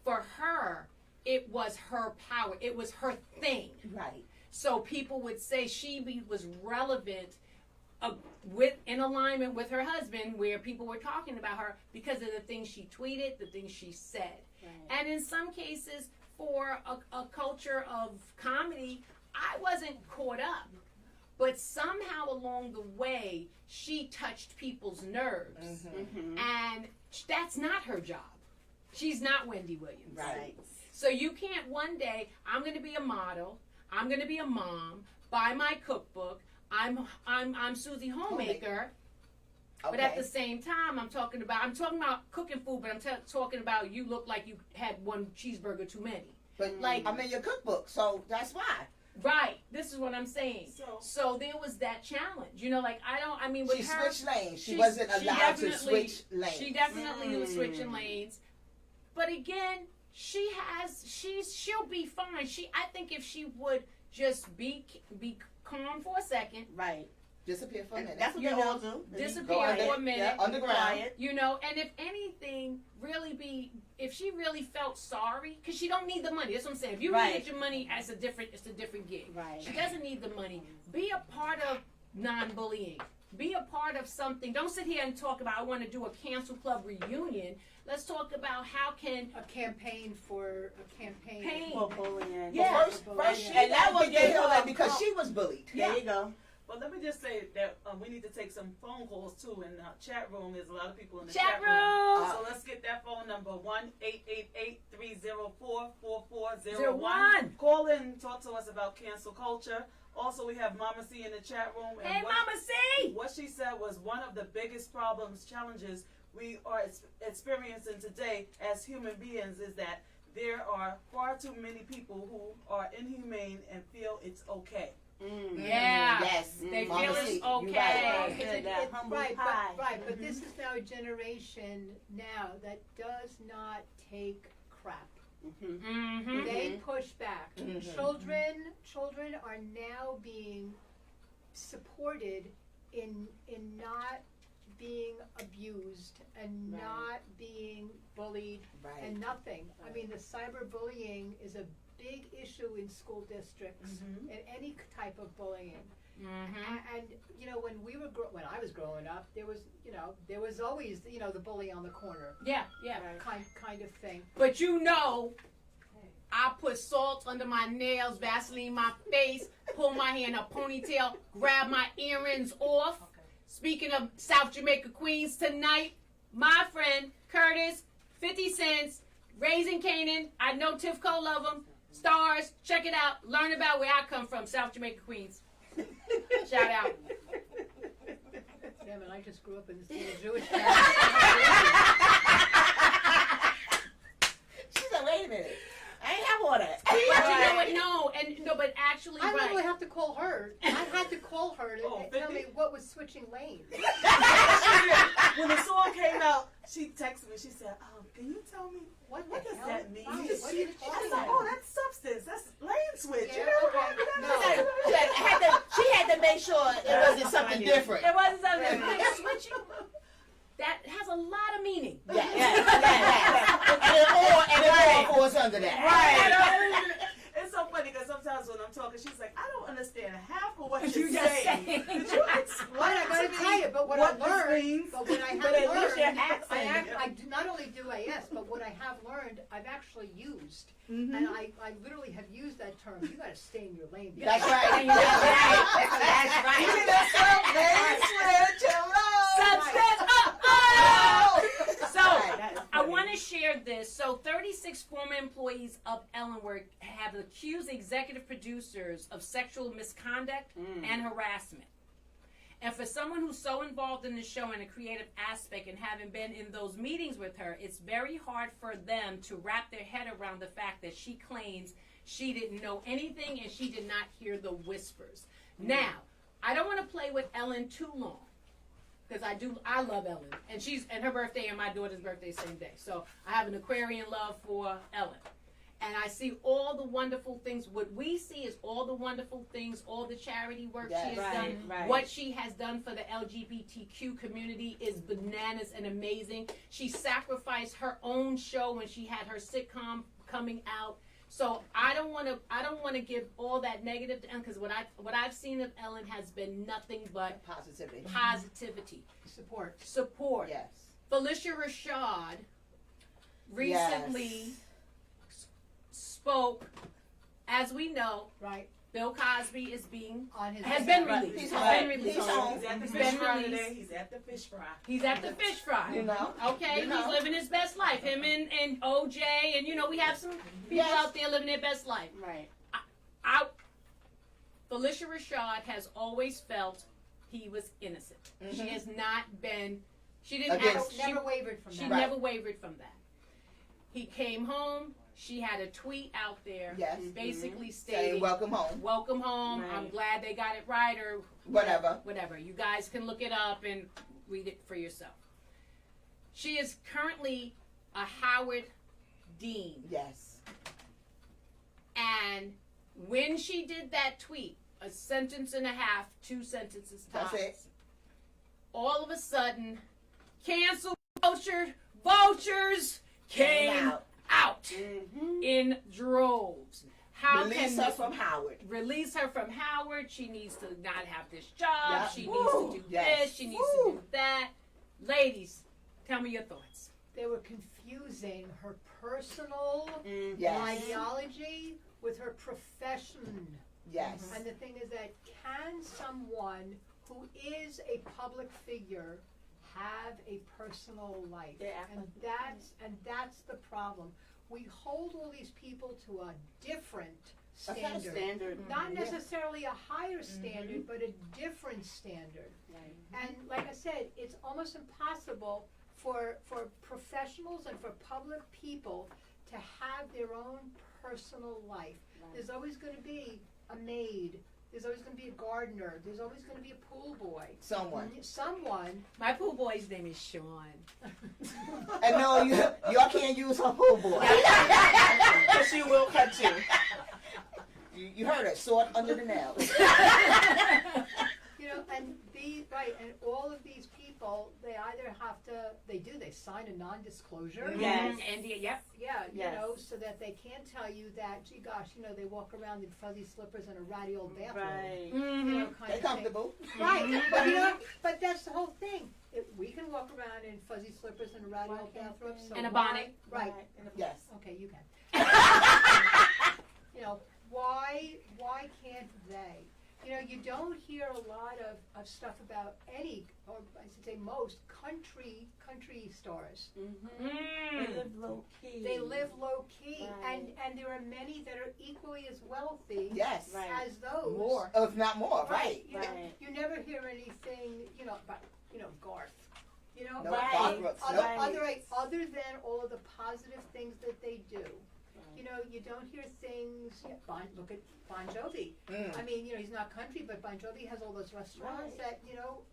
For her, it was her power. It was her thing. Right. So people would say she was relevant in alignment with her husband, where people were talking about her because of the things she tweeted, the things she said. Right. And in some cases, for a culture of comedy, I wasn't caught up. But somehow along the way, she touched people's nerves. Mm-hmm. And that's not her job. She's not Wendy Williams. Right. So you can't one day, I'm going to be a model, I'm going to be a mom, buy my cookbook, I'm Susie Homemaker, but at the same time, I'm talking about cooking food, but I'm talking about you look like you had one cheeseburger too many. But Like- I'm in your cookbook, so that's why. Right. This is what I'm saying. So there was that challenge. With She her, switched lanes. She wasn't allowed to definitely- switch lanes. She definitely was switching lanes. But again, she'll be fine. I think if she would just be calm for a second, Right. Disappear for a minute. That's what You they know, all do. disappear for a minute, Yeah, underground. Quiet. and if anything, if she really felt sorry, because she don't need the money. That's what I'm saying. If you Right. need your money, it's a different gig. Right. She doesn't need the money. Be a part of non-bullying. Be a part of something. Don't sit here and talk about, I want to do a cancel club reunion. Let's talk about how can A campaign for a campaign. Pain. For bullying. Yeah. First she And that was get good. her because she was bullied. There you go. Well, let me just say that we need to take some phone calls too in the chat room. There's a lot of people in the chat chat room. So let's get that phone number 1-888-304-4401. 01. Call in, talk to us about cancel culture. Also, we have Mama C in the chat room. Hey, Mama C. What she said was one of the biggest challenges we are experiencing today as human beings is that there are far too many people who are inhumane and feel it's okay. Yeah. Yes. They Mama feel C, it's you're right. okay. That humble Right, pie. but this is now a generation now that does not take crap. Mm-hmm. They push back. Mhm. Children are now being supported in not being abused and Right. not being bullied Right. and nothing. I mean, the cyberbullying is a big issue in school districts Mhm. and any type of bullying. Mm-hmm. And when I was growing up, there was always the bully on the corner Yeah. kind of thing. But I put salt under my nails, Vaseline my face, pull my hair in a ponytail, grab my earrings off. Speaking of South Jamaica Queens, tonight, my friend Curtis, 50 Cents, Raising Canaan. I know Tifco love them. Stars, check it out. Learn about where I come from, South Jamaica Queens. Shout out. Yeah, but I just grew up in this little Jewish family. She said, wait a minute. I ain't have all that. But you know what? No, but actually, I right. really have to call her. I had to call her to tell me what was switching lanes. When the song came out, she texted me. She said, can you tell me what does hell? that mean? Right, what are you I talking was like, about? oh, that's substance. That's lane switch. Yeah, You know? okay. No. She had to make sure it wasn't something different. It wasn't something like switching. That has a lot of meaning. Yeah. And it all falls under that. Right. It's so funny because sometimes when I'm talking, she's like, I don't understand half of what you're saying. Did you explain I gotta tell you, but what I learned, but what I have learned, I do not only do AS, but what I have learned, I've actually used, and I literally have used that term. You gotta stay in your lane. That's right. That's right. So, I want to share this. So, 36 former employees of Ellenwork have accused executive producers of sexual misconduct and harassment. And for someone who's so involved in the show in a creative aspect and having been in those meetings with her, it's very hard for them to wrap their head around the fact that she claims she didn't know anything and she did not hear the whispers. Now, I don't want to play with Ellen too long. Because I love Ellen, and her birthday and my daughter's birthday same day. So I have an Aquarian love for Ellen, and I see all the wonderful things. What we see is all the wonderful things, all the charity work she has done. Right. What she has done for the LGBTQ community is bananas and amazing. She sacrificed her own show when she had her sitcom coming out. So I don't want to give all that negative to Ellen, because what I've seen of Ellen has been nothing but positivity, support. Yes. Felicia Rashad recently spoke, as we know, Right. Bill Cosby is being On his has been right. released. He's Has home. been released. He's home. He's at the He's fish been fry released. today. He's at the fish fry. He's at the fish fry. You know. Okay, You know. he's living his best life. Him and OJ, and we have some people out there living their best life. Right. Felicia Rashad has always felt he was innocent. She has not been. She didn't. Never wavered from She that. never wavered from that. He came home. She had a tweet out there, basically stating, saying welcome home. "Welcome home. Right. I'm glad they got it right," or Whatever. Whatever. You guys can look it up and read it for yourself. She is currently a Howard Dean. Yes. And when she did that tweet, a sentence and a half, 2 sentences tops, That's it. all of a sudden, cancel culture vultures came out in droves. Release her from Howard. Release her from Howard. She needs to not have this job. Yeah. She needs to do this. She needs to do that. Ladies, tell me your thoughts. They were confusing her personal Yes. ideology with her profession. Yes. And the thing is that can someone who is a public figure have a personal life? And that's the problem. We hold all these people to a different standard. Not necessarily a higher standard, but a different standard. Right. And like I said, it's almost impossible for professionals and for public people to have their own personal life. Right. There's always going to be a maid. There's always going to be a gardener. There's always going to be a pool boy. Someone. My pool boy's name is Sean. And no, y'all can't use her pool boy. Because she will cut you. You heard it. Sword under the nails. And all of these people, they either have to, they sign a non-disclosure. Yes. NDA, yep. Yeah, Yes. so that they can't tell you that, gee gosh, they walk around in fuzzy slippers and a ratty old bathroom. Right. Kind They're of comfortable. thing. Right, but that's the whole thing. We can walk around in fuzzy slippers and a ratty old bathroom. So And a why- bonnet. Right. Yes. Okay, you can. You know, why can't they? You know, you don't hear a lot of stuff about any, or I should say most, country stars. They live low key. They live low key, Right. and there are many that are equally as wealthy Yes. Right. as those. More, if not more, right? You know, Right. you never hear anything, about, Garth. No, Right. Garth Brooks, no. Other than all of the positive things that they do. You don't hear things. Look at Bon Jovi. I mean, he's not country, but Bon Jovi has all those restaurants that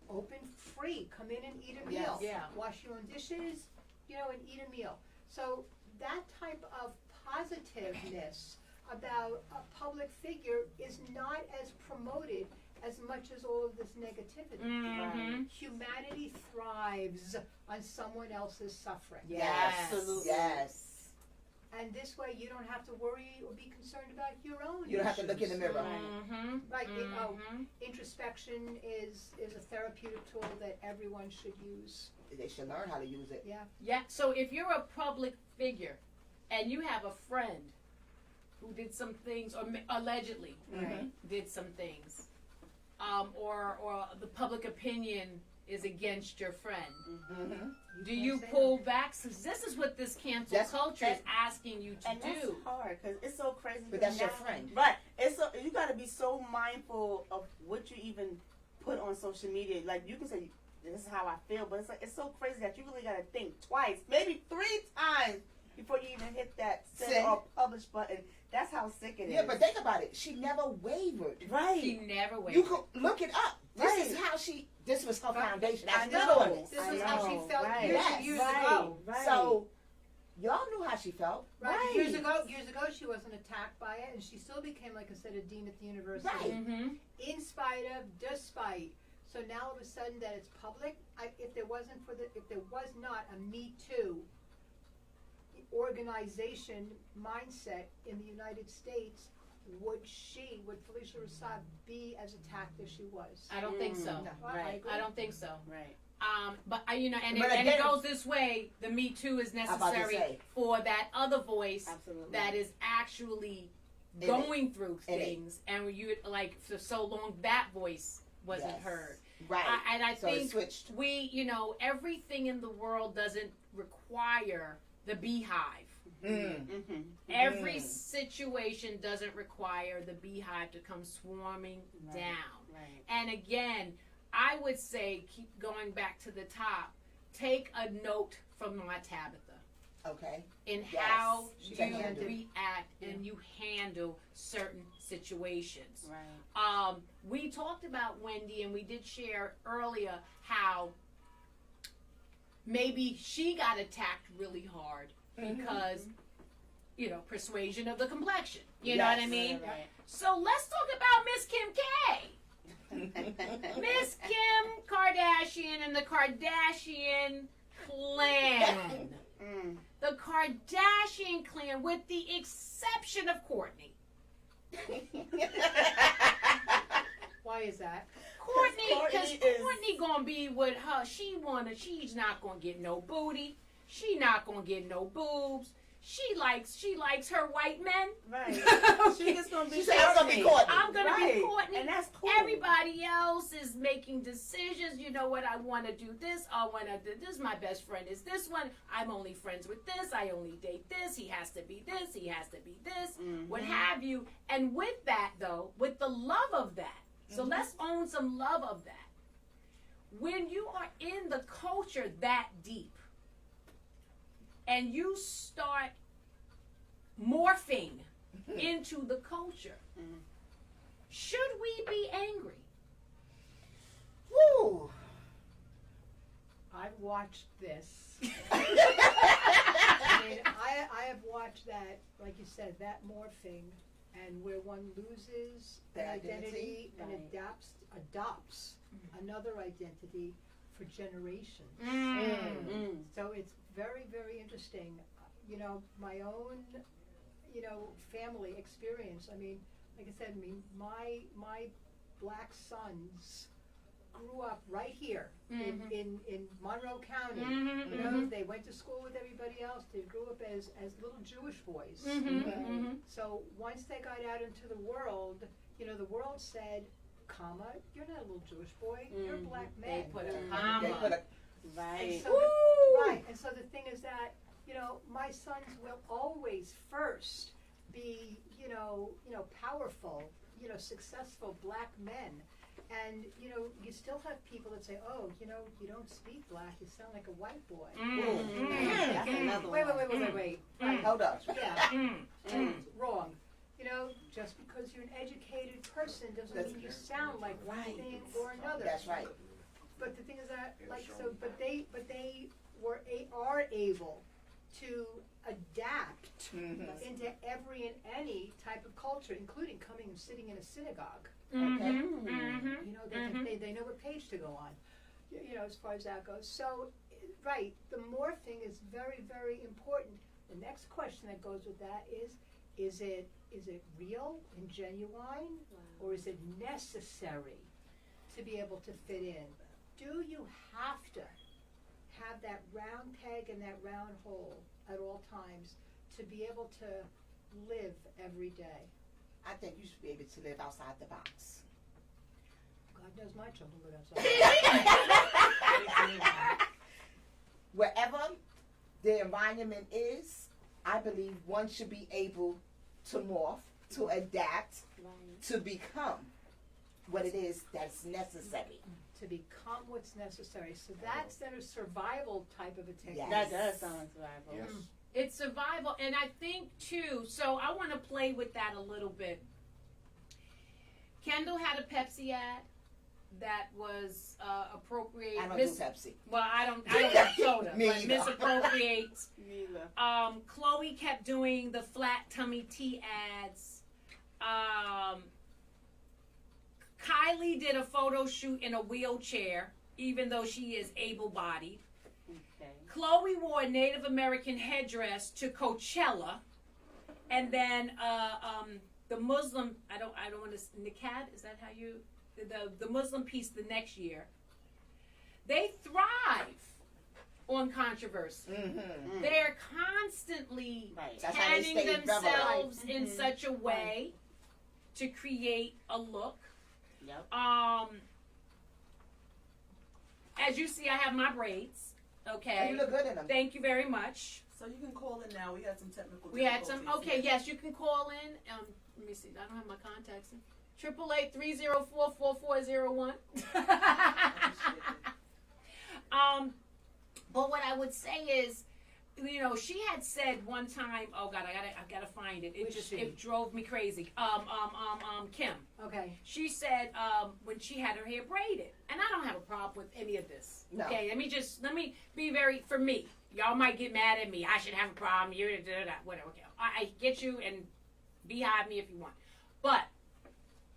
open free. Come in and eat a meal. Yes. Yeah. Wash your own dishes, and eat a meal. So that type of positiveness about a public figure is not as promoted as much as all of this negativity. Mhm. Humanity thrives on someone else's suffering. Yes. Absolutely. Yes. And this way you don't have to worry or be concerned about your own You don't have to look in the mirror. Mhm. Right. Mhm. Introspection is a therapeutic tool that everyone should use. They should learn how to use it. Yeah. Yeah, so if you're a public figure and you have a friend who did some things, or allegedly did some things, or the public opinion is against your friend, do you pull back? So this is what this cancel culture is asking you to And do. that's hard because it's so crazy. But that's your now- friend. Right. You got to be so mindful of what you even put on social media. Like you can say, "This is how I feel," but it's so crazy that you really got to think twice, maybe 3 times before you even hit that send or publish button. That's how sick it is. Yeah, but think about it. She never wavered. Right. She never waited. You could look it up. This is Right. how this was her foundation. I That's know. literally. This is how she know, felt right. years Yes. and years Right. ago. Right. So, y'all knew how she felt. Right. Years ago, she wasn't attacked by it, and she still became, like I said, a dean at the university. Right. Mm-hmm. In spite of, despite. So now all of a sudden that it's public, if there was not a Me Too organization mindset in the United States, would Felicia Rashad be as attacked as she was? I don't think so. No, I Right. agree. I don't think so. Right. But and But it again- goes this way. The Me Too is about to necessary say. for that other voice Absolutely. that is actually In going through In it. things, and you for so long that voice wasn't Yes. heard. Right. And I So it think switched. everything in the world doesn't require the beehive. Mm-hmm. Every situation doesn't require the beehive to come swarming Right. down. Right. And again, I would say, keep going back to the top, take a note from my Tabitha Okay. in Yes. how She you handled. react and you handle certain situations. Right. We talked about Wendy, and we did share earlier how maybe she got attacked really hard because, persuasion of the complexion. You know what I Yes. mean? Right. So let's talk about Miss Kim K. Miss Kim Kardashian and the Kardashian clan. The Kardashian clan, with the exception of Kourtney. Why is that? Because Kourtney is- Kourtney gonna be with her. She's not gonna get no booty. She not gonna get no boobs. She likes her white men. Right. She just gonna be. She said, "I'm gonna be Kourtney." I'm gonna Right. be Kourtney. And that's cool. Everybody else is making decisions. You know what? I want to do this. I want to do this. My best friend is this one. I'm only friends with this. I only date this. He has to be this. He has to be this. What have you? And with that, though, with the love of that, so let's own some love of that. When you are in the culture that deep, and you start morphing into the culture, should we be angry? Woo. I've watched this. I mean, I have watched that, like you said, that morphing, and where one loses Their an identity. and Right. adopts another identity for generations. So it's very, very interesting. My own, family experience. I mean, like I said, my black sons grew up right here in Monroe County. Mhm, You know, mhm. they went to school with everybody else. They grew up as little Jewish boys. Mhm, Okay? mhm. So once they got out into the world, you know, the world said, comma, you're not a little Jewish boy, you're a black man. They put a They comma. put a, And Right. so right, and so the thing is that, you know, my sons will always first be, you know, powerful, you know, successful black men. And, you know, you still have people that say, oh, you know, you don't speak black, you sound like a white boy. That's another Wait, one. Right. hold up. Yeah, wrong. You know, just because you're an educated person doesn't That's mean you sound like one right. thing or another. That's right. But the thing is that, like, so, but they are able to adapt into every and any type of culture, including coming and sitting in a synagogue. Okay, you know, they know what page to go on. You know, as far as that goes. So, right, the morphing is very, very important. The next question that goes with that is it real and genuine, or is it necessary to be able to fit in? Do you have to have that round peg in that round hole at all times to be able to live every day? I think you should be able to live outside the box. God knows my children live outside. Wherever the environment is, I believe one should be able to morph, to adapt, to become what it is that's necessary. To become what's necessary. So that's then a survival type of a technique. Yes. That does sound survival. Yes. It's survival, and I think too. So I want to play with that a little bit. Kendall had a Pepsi ad that was appropriate. I don't do Pepsi. Well, I don't have soda, Me but either. misappropriates. Neither. Chloe kept doing the flat tummy tea ads. Kylie did a photo shoot in a wheelchair, even though she is able-bodied. Okay. Chloe wore a Native American headdress to Coachella, and then the Muslim, I don't want to, niqab, is that how you, the Muslim piece the next year. They thrive on controversy. They're constantly Right. That's how they tanning stay themselves in such a way to create a look. Yep. As you see, I have my braids. Okay. And you look good in them. Thank you very much. So you can call in now. We had some technical We had some. difficulties. Okay, yes, you can call in. Let me see. I don't have my contacts. 888-304-4401. But what I would say is, you know, she had said one time. Oh God, I gotta find it. It drove me crazy. Kim. Okay. She said when she had her hair braided, and I don't have a problem with any of this. No. Okay, let me be very, for me. Y'all might get mad at me. I should have a problem. You whatever. Okay, I get you, and beehive me if you want, but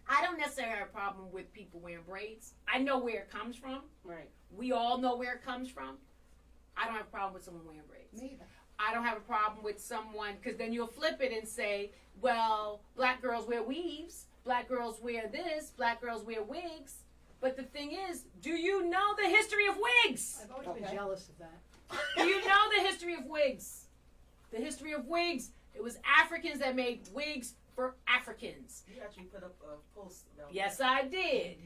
I don't necessarily have a problem with people wearing braids. I know where it comes from. Right. We all know where it comes from. I don't have a problem with someone wearing braids. Neither. I don't have a problem with someone, because then you'll flip it and say, well, black girls wear weaves, black girls wear this, black girls wear wigs. But the thing is, do you know the history of wigs? I've always been jealous of that. Do you know the history of wigs? The history of wigs, it was Africans that made wigs for Africans. You actually put up a post about Yes, I did.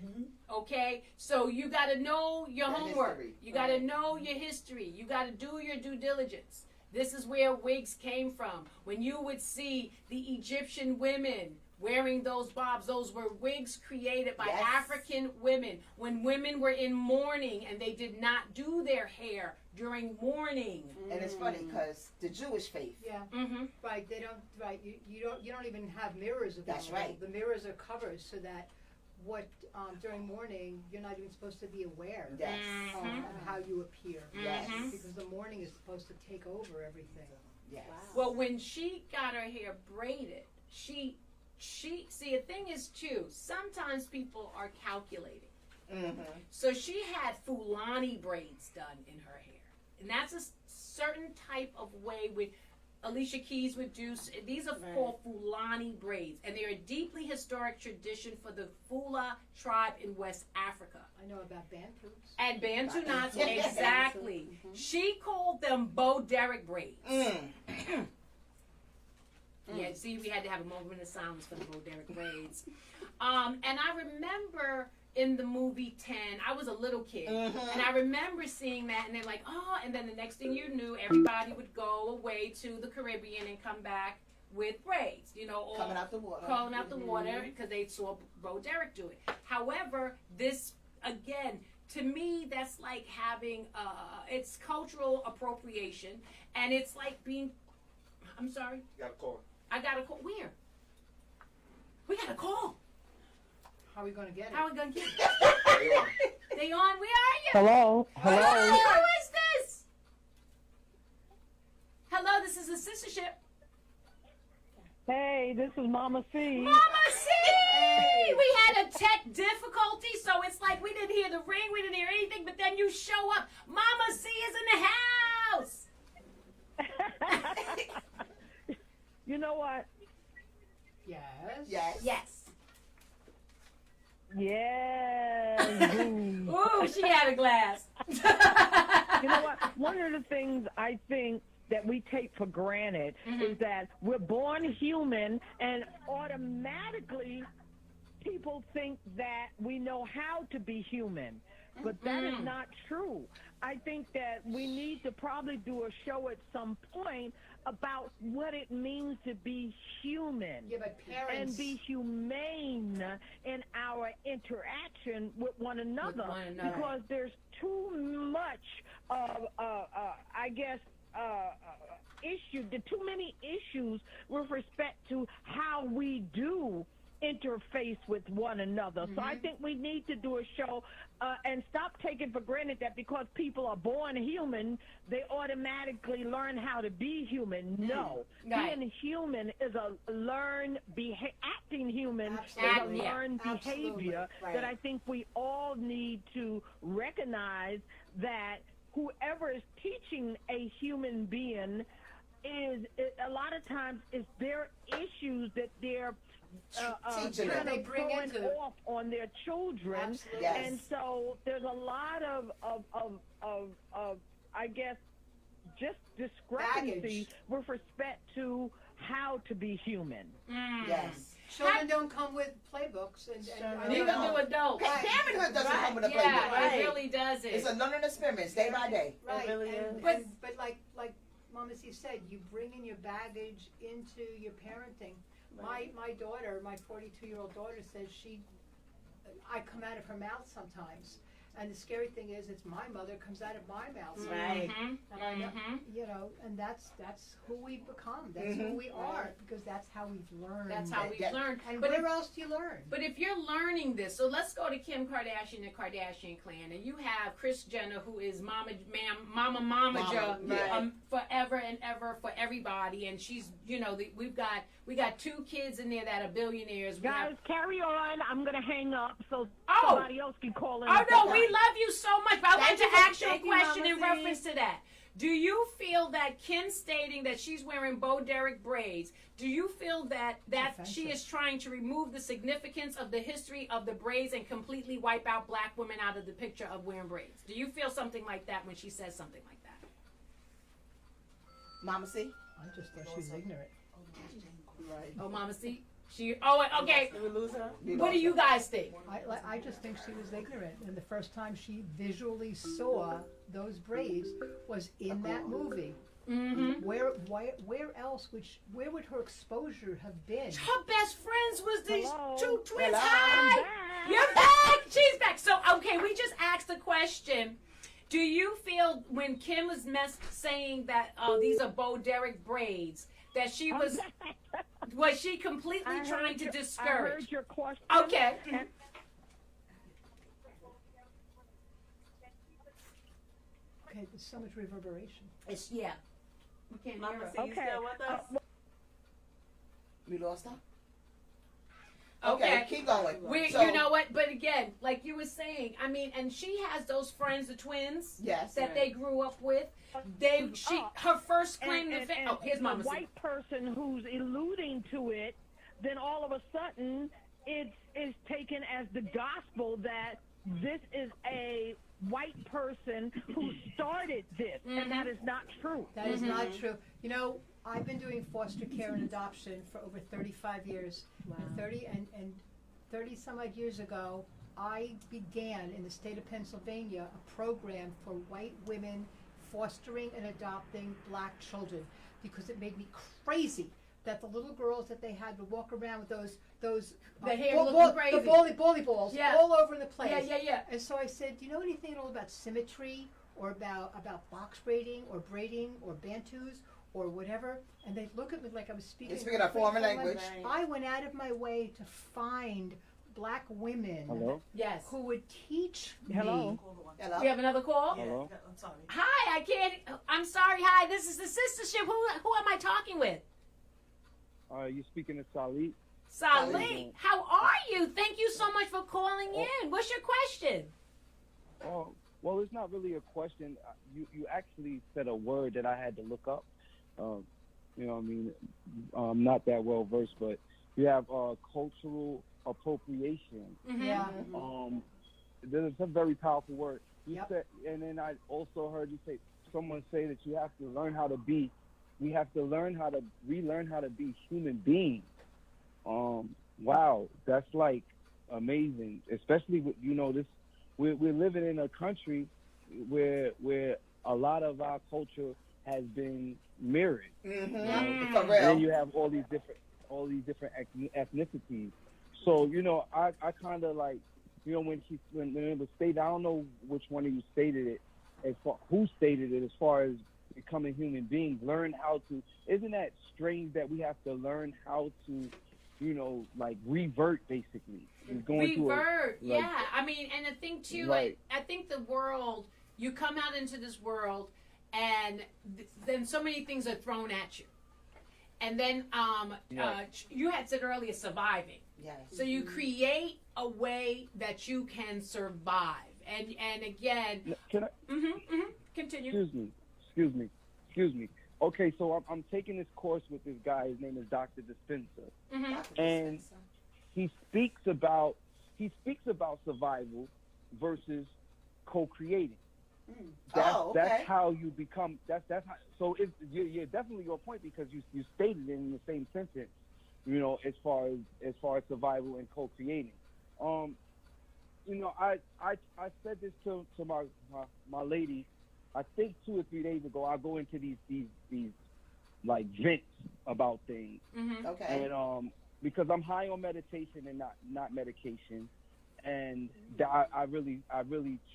Okay, so you got to know your Your homework. history. You got to know your history. You got to do your due diligence. This is where wigs came from. When you would see the Egyptian women wearing those bobs, those were wigs created by Yes. African women. When women were in mourning and they did not do their hair during mourning. And it's funny because the Jewish faith, Yeah. Mm-hmm. Right. They don't. Right. You don't even have mirrors of That's them. right. The mirrors are covered so that during mourning you're not even supposed to be aware yes, of how you appear. Yes. Because the mourning is supposed to take over everything. yes. Well, when she got her hair braided, she see, the thing is too, sometimes people are calculating. So she had Fulani braids done in her hair. And that's a certain type of way with Alicia Keys would do. These are called Fulani braids, and they're a deeply historic tradition for the Fula tribe in West Africa. I know about Bantus. And Bantu knots, exactly. She called them Bo Derek braids. Yeah, see, we had to have a moment of silence for the Bo Derek braids. And I remember in the movie 10, I was a little kid, and I remember seeing that, and they're like, oh, and then the next thing you knew, everybody would go away to the Caribbean and come back with braids, you know, or Coming out the water. Crawling out the water because they saw Bo Derek do it. However, this, again, to me, that's like having, it's cultural appropriation, and it's like being, I'm sorry? You got a call. I got a call. Where? We got a call. How are we going to get it? How are we going to get it? They on? Where are you? Hello? Who is this? Hello, this is the Sistahship. Hey, this is Mama C. Mama C! Hey. We had a tech difficulty, so it's like we didn't hear the ring, we didn't hear anything, but then you show up. Mama C is in the house. You know what? Yes. Yes. Yes. Yes. Ooh, she had a glass. You know what? One of the things I think that we take for granted is that we're born human, and automatically people think that we know how to be human. But that is not true. I think that we need to probably do a show at some point about what it means to be human. Yeah, but parents... And be humane in our interaction with one another. Because there's too much of, I guess, too many issues with respect to how we do interface with one another. So I think we need to do a show and stop taking for granted that because people are born human, they automatically learn how to be human. No. Being human is a learned acting human is a learned behavior that I think we all need to recognize that whoever is teaching a human being is a lot of times it's their issues that they're they bring into off on their children. Yes. And so there's a lot of I guess just discrepancy with respect to how to be human. Yes. Children don't come with playbooks, and Neither do adults. Parenthood doesn't come with a playbook. Yeah, it really doesn't. It's a learning experience day by day. Right. It really But like Mama C said, you bring in your baggage into your parenting. My daughter, my 42-year-old daughter, says I come out of her mouth sometimes. And the scary thing is, it's my mother comes out of my mouth. Right. And I know, you know, and that's who we become. That's who we are, because that's how we've learned. That's how we've learned. And But where else do you learn? But if you're learning this, so let's go to Kim Kardashian and Kardashian clan, and you have Kris Jenner, who is Mama forever and ever for everybody, and she's, you know, we got 2 kids in there that are billionaires. Guys, carry on. I'm going to hang up so Oh. somebody else can call in. Oh no, we love you so much. But I want to ask you a Thank you, question Mama in C. reference to that. Do you feel that Kim stating that she's wearing Bo Derek braids, do you feel that she is trying to remove the significance of the history of the braids and completely wipe out black women out of the picture of wearing braids? Do you feel something like that when she says something like that? Mama C? I just thought she was ignorant. Right. Oh, Mama C? Okay. Did we lose her? What do you guys think? I just think she was ignorant, and the first time she visually saw those braids was in that movie. Mm-hmm. Where else where would her exposure have been? Her best friends was these Hello? 2 twins. Hello? Hi! I'm back. You're back! She's back. So, okay, we just asked the question. Do you feel when Kim was saying that these are Bo Derek braids, that she was she completely trying to discourage? I heard your question. Okay. Okay, there's so much reverberation. We can't Mama hear her. C, you still with us? We lost her? Okay, keep going. You know what? But again, like you were saying, I mean, and she has those friends, the twins, Yes. that they grew up with. Her first claim to fame. Oh, here's Mama. A white person who's alluding to it, then all of a sudden it's taken as the gospel that this is a white person who started this, and that is not true. That is not true. You know, I've been doing foster care and adoption for over 35 years. Wow. And 30 some odd years ago, I began in the state of Pennsylvania a program for white women fostering and adopting black children, because it made me crazy that the little girls that they had would walk around with those The hair looking crazy. the bally balls all over the place. Yeah. And so I said, do you know anything at all about symmetry or about box braiding or bantus or whatever? And they'd look at me like I was speaking. You're speaking a foreign language. I went out of my way to find black women Yes. who would teach me. Hello. We have another call? Hello. I'm sorry. Hi, I can't. I'm sorry. Hi, this is the Sistahship. Who am I talking with? You're speaking to Salit. Salit, how are you? Thank you so much for calling in. What's your question? Oh, well, it's not really a question. You actually said a word that I had to look up. You know what I mean? I'm not that well versed, but you have cultural appropriation. Yeah. There's a very powerful word. You Yep. said, and then I also heard you say, someone say that you have to learn how to be. We have to relearn how to be human beings. Wow, that's like amazing. Especially with, you know, this, we're living in a country where a lot of our culture has been mirrored. Mm-hmm. For real. And then you have all these different ethnicities. So, you know, I kind of like, you know, when it was stated, I don't know which one of you stated it, who stated it as far as becoming human beings, learn how to, isn't that strange that we have to learn how to, you know, like revert basically? Yeah. I mean, and the thing too, Right. I think the world, you come out into this world and then so many things are thrown at you. And then you had said earlier, surviving. Yes. So you create a way that you can survive. And again, Can I? Continue. Excuse me. Okay, so I'm taking this course with this guy. His name is Dr. Dispenza, and he speaks about survival versus co-creating. That's how you become. That's how. So you're definitely your point, because you stated it in the same sentence. You know, as far as survival and co-creating. You know, I said this to my lady. I think 2 or 3 days ago. I go into these like vents about things. Okay. And because I'm high on meditation and not medication, and I really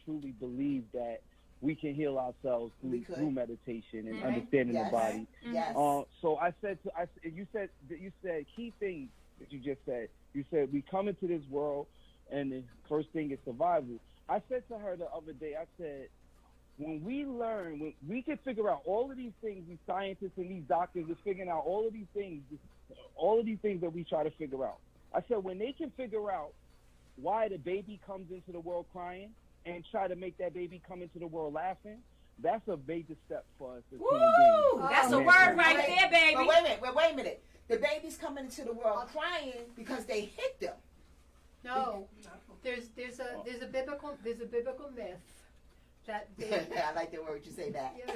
truly believe that we can heal ourselves through meditation and understanding the body. Yes. So you said key things that you just said. You said we come into this world, and the first thing is survival. I said to her the other day, I said, when we can figure out all of these things, these scientists and these doctors are figuring out all of these things that we try to figure out. I said, when they can figure out why the baby comes into the world crying and try to make that baby come into the world laughing, that's a major step for us as human beings. That's a word right there, baby. But wait a minute. The baby's coming into the world crying because they hit them. No, there's a biblical myth that I like the word you say that. Yeah,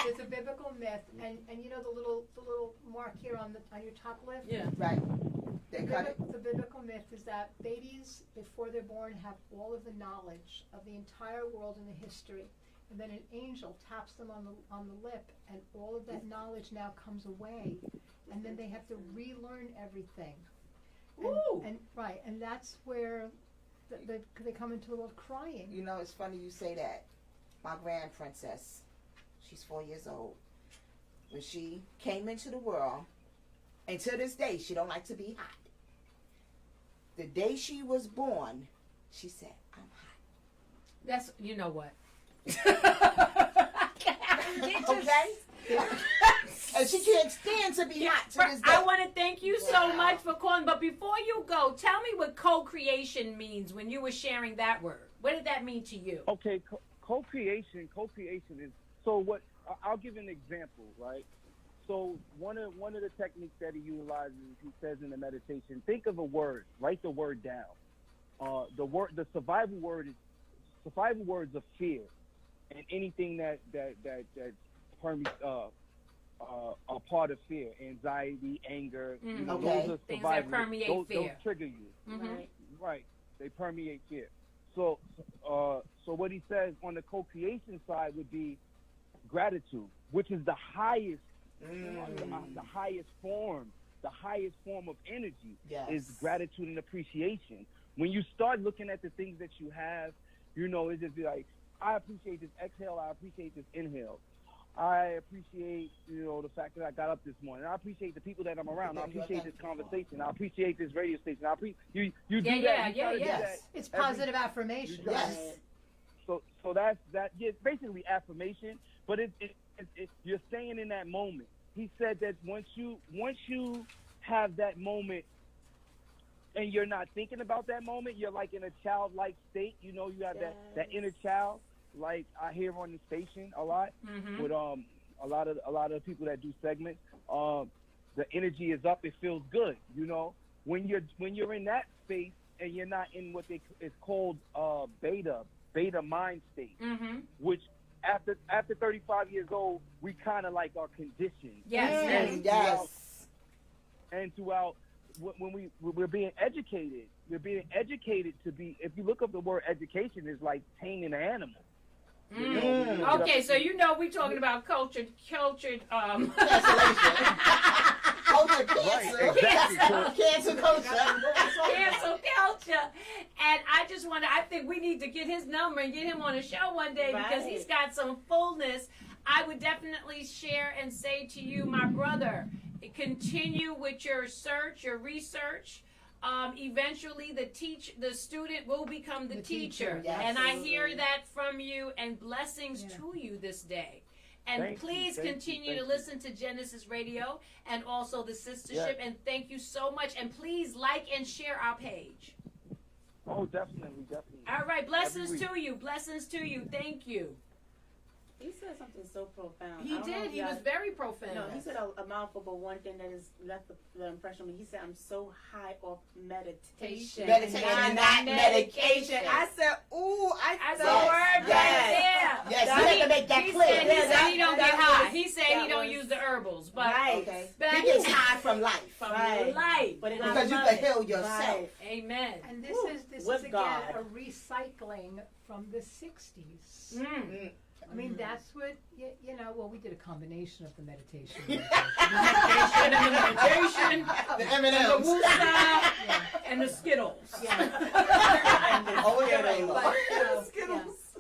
there's a biblical myth, and you know the little mark here on your top lip. Yeah. Right. They cut it. The biblical myth is that babies, before they're born, have all of the knowledge of the entire world and the history, and then an angel taps them on the lip, and all of that knowledge now comes away, and then they have to relearn everything. And that's where they come into the world crying. You know, it's funny you say that. My grand princess, she's 4 years old. When she came into the world, and to this day, she don't like to be hot. The day she was born, she said, I'm hot. That's, you know what? Okay? And and she can't stand to be hot to this day. I want to thank you so much for calling. But before you go, tell me what co-creation means when you were sharing that word. What did that mean to you? Okay, co-creation is, so what, I'll give an example, right? So one of the techniques that he utilizes, he says in the meditation, think of a word, write the word down. The survival words of fear, and anything that permeates a part of fear, anxiety, anger. Mm-hmm. Those are Things survival. that permeate fear. Those trigger you. Mm-hmm. Right. They permeate fear. So what he says on the co-creation side would be gratitude, which is the highest, the highest form of energy. Yes. Is gratitude and appreciation. When you start looking at the things that you have, it's just like, I appreciate this exhale, I appreciate this inhale. I appreciate, the fact that I got up this morning. I appreciate the people that I'm around. I appreciate this conversation. I appreciate this radio station. You do that. Yes. It's positive affirmation. Yes. So that's that. Yeah, basically affirmation, but you're staying in that moment. He said that once you have that moment, and you're not thinking about that moment, you're like in a childlike state. You have that inner child. Like I hear on the station a lot with a lot of people that do segments. The energy is up. It feels good. When you're in that space and you're not in what is called beta mind state, which after 35 years old we kind of like are conditioned. Yes. And throughout when we're being educated, to be. If you look up the word education, it's like taming an animal. Okay, so we're talking about cultured Culture Right, exactly. Cancel culture. Cancel culture. And I think we need to get his number and get him on a show one day because he's got some fullness. I would definitely share and say to you, my brother, continue with your search, your research. Eventually the student will become the teacher. Yes. And I hear that from you, and blessings to you this day. And please continue to listen to Genesis Radio and also the Sistahship. And thank you so much. And please like and share our page. Oh, definitely. All right. Blessings to you. Thank you. He said something so profound. He did. He was very profound. No, he said a mouthful, but one thing that has left the impression on me, he said, I'm so high off meditation. Meditation and not medication. I said, ooh, That's a word right there. Yes, you have to make that clear. He said he don't get high. He said he don't use the herbals. But he gets high from life. Life. But because you can heal yourself. Amen. And this is again God. a recycling from the 60s. I mean, that's what, we did a combination of the meditation. The meditation, The M&M's. the woosah, and the Skittles.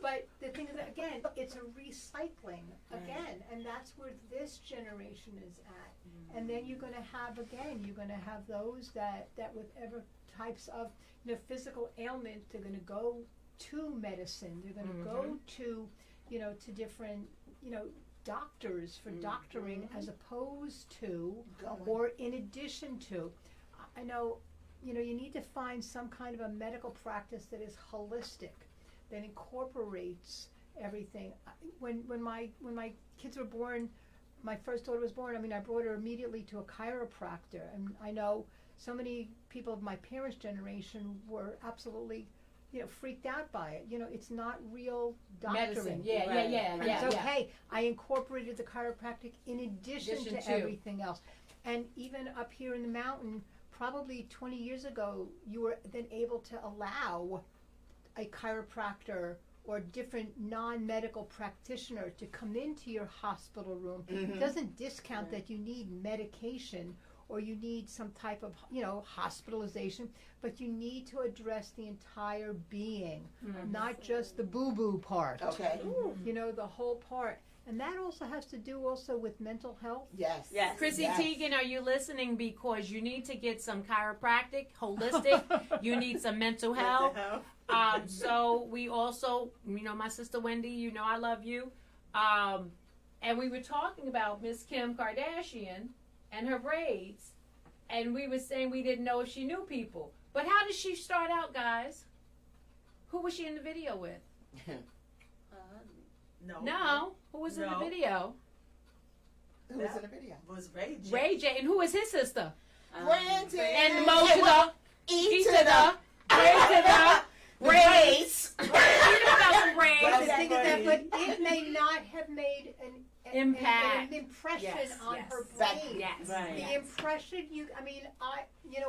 But the thing is, again, it's a recycling again, and that's where this generation is at. And then you're going to have those that whatever types of physical ailment, they're going to go to medicine. They're going to go to to different, doctors for doctoring as opposed to or in addition to. I know, you need to find some kind of a medical practice that is holistic, that incorporates everything. When my kids were born, my first daughter was born, I brought her immediately to a chiropractor. And I know so many people of my parents' generation were absolutely freaked out by it. It's not real doctoring. Medicine. Yeah. It's okay. I incorporated the chiropractic in addition to everything else. And even up here in the mountain, probably 20 years ago, you were then able to allow a chiropractor or different non-medical practitioner to come into your hospital room. It doesn't discount that you need medication or you need some type of, hospitalization, but you need to address the entire being, not just the boo-boo part. Okay. The whole part. And that also has to do with mental health. Yes. Chrissy Teigen, are you listening? Because you need to get some chiropractic, holistic. You need some mental health. So we also, my sister Wendy, I love you. and we were talking about Miss Kim Kardashian and her braids, and we were saying we didn't know if she knew people. But how did she start out, guys? Who was she in the video with? No. Who was in the video? Who was in the video? Was Ray J. Ray J. And who was his sister? Brandy. And the Mo to the E to the Ray to the braids. You know about some braids. But the thing is that, but it may not have made an Impact. an impression Yes, on yes. her brain. Yes. Right. The impression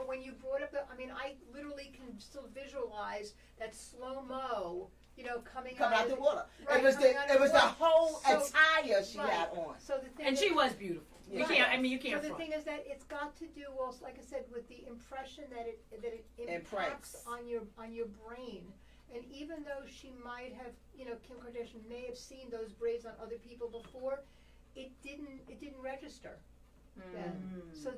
when you brought up I literally can still visualize that slow-mo, coming out the water. Right, it was the whole So- attire she right. had on. So the thing And is, she was beautiful. You Right. can't. You can't So the front. thing is that it's got to do also, like I said, with the impression that it impacts Imprints. on your brain. And even though she might have, Kim Kardashian may have seen those braids on other people before, it didn't register. Yeah. So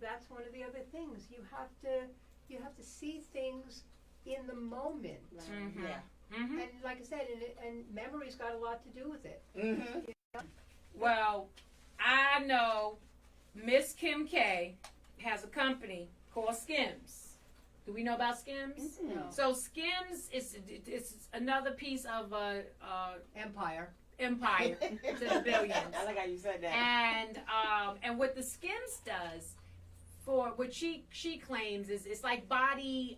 that's one of the other things. You have to see things in the moment. Mm-hmm. Yeah. Mm-hmm. And like I said, and memory's got a lot to do with it. Mm-hmm. Well, I know Miss Kim K has a company called Skims. Do we know about Skims? No. So Skims is another piece of Empire. empire to the billions. I like how you said that. And what the Skims does for what she claims is it's like body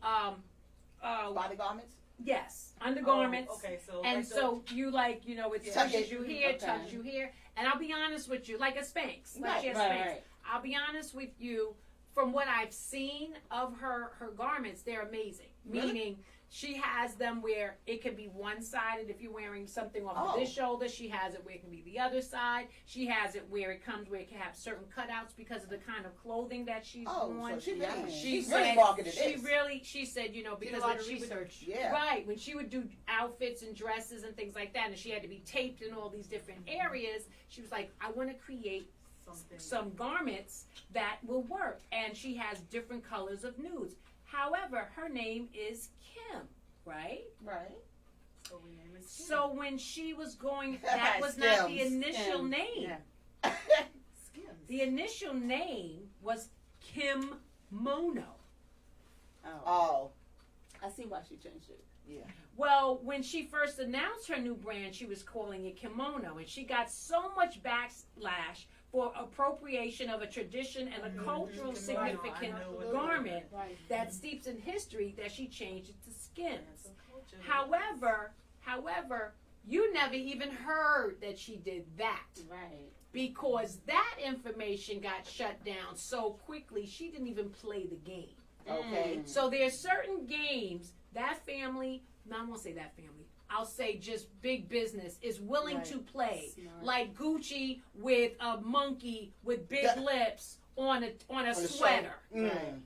Body garments? yes, undergarments. Oh, okay, so And like so you it Yeah. touches you here, Okay. touches you here. And I'll be honest with you, like a Spanx. Like she has Right, Spanx. right. I'll be honest with you, from what I've seen of her garments, they're amazing. Really? Meaning she has them where it can be one-sided. If you're wearing something off of Oh. this shoulder, she has it where it can be the other side. She has it where it can have certain cutouts because of the kind of clothing that she's Oh, worn. so she's really She marketed said, this. she said, Did a because lot when of she would, research. Yeah. right, when she would do outfits and dresses and things like that, and she had to be taped in all these different areas, she was like, I want to create something. some garments that will work. And she has different colors of nudes. However, her name is Kim, right? Right. So we name it Skims. So when she was going, that was not the Skims. initial Skims, name. yeah. Skims. The initial name was Kim Mono. Oh. I see why she changed it. Yeah. Well, when she first announced her new brand, she was calling it kimono, and she got so much backlash for appropriation of a tradition and a cultural Kimono, significant I know what garment Right. that steeps in history that she changed it to Skims. Some culture. However, you never even heard that she did that Right. because that information got shut down so quickly she didn't even play the game. Okay. So there's certain games that family, no, I won't say that family, I'll say just big business is willing Right. to play. Smart. Like Gucci with a monkey with big Yeah. lips on a the sweater. Mm.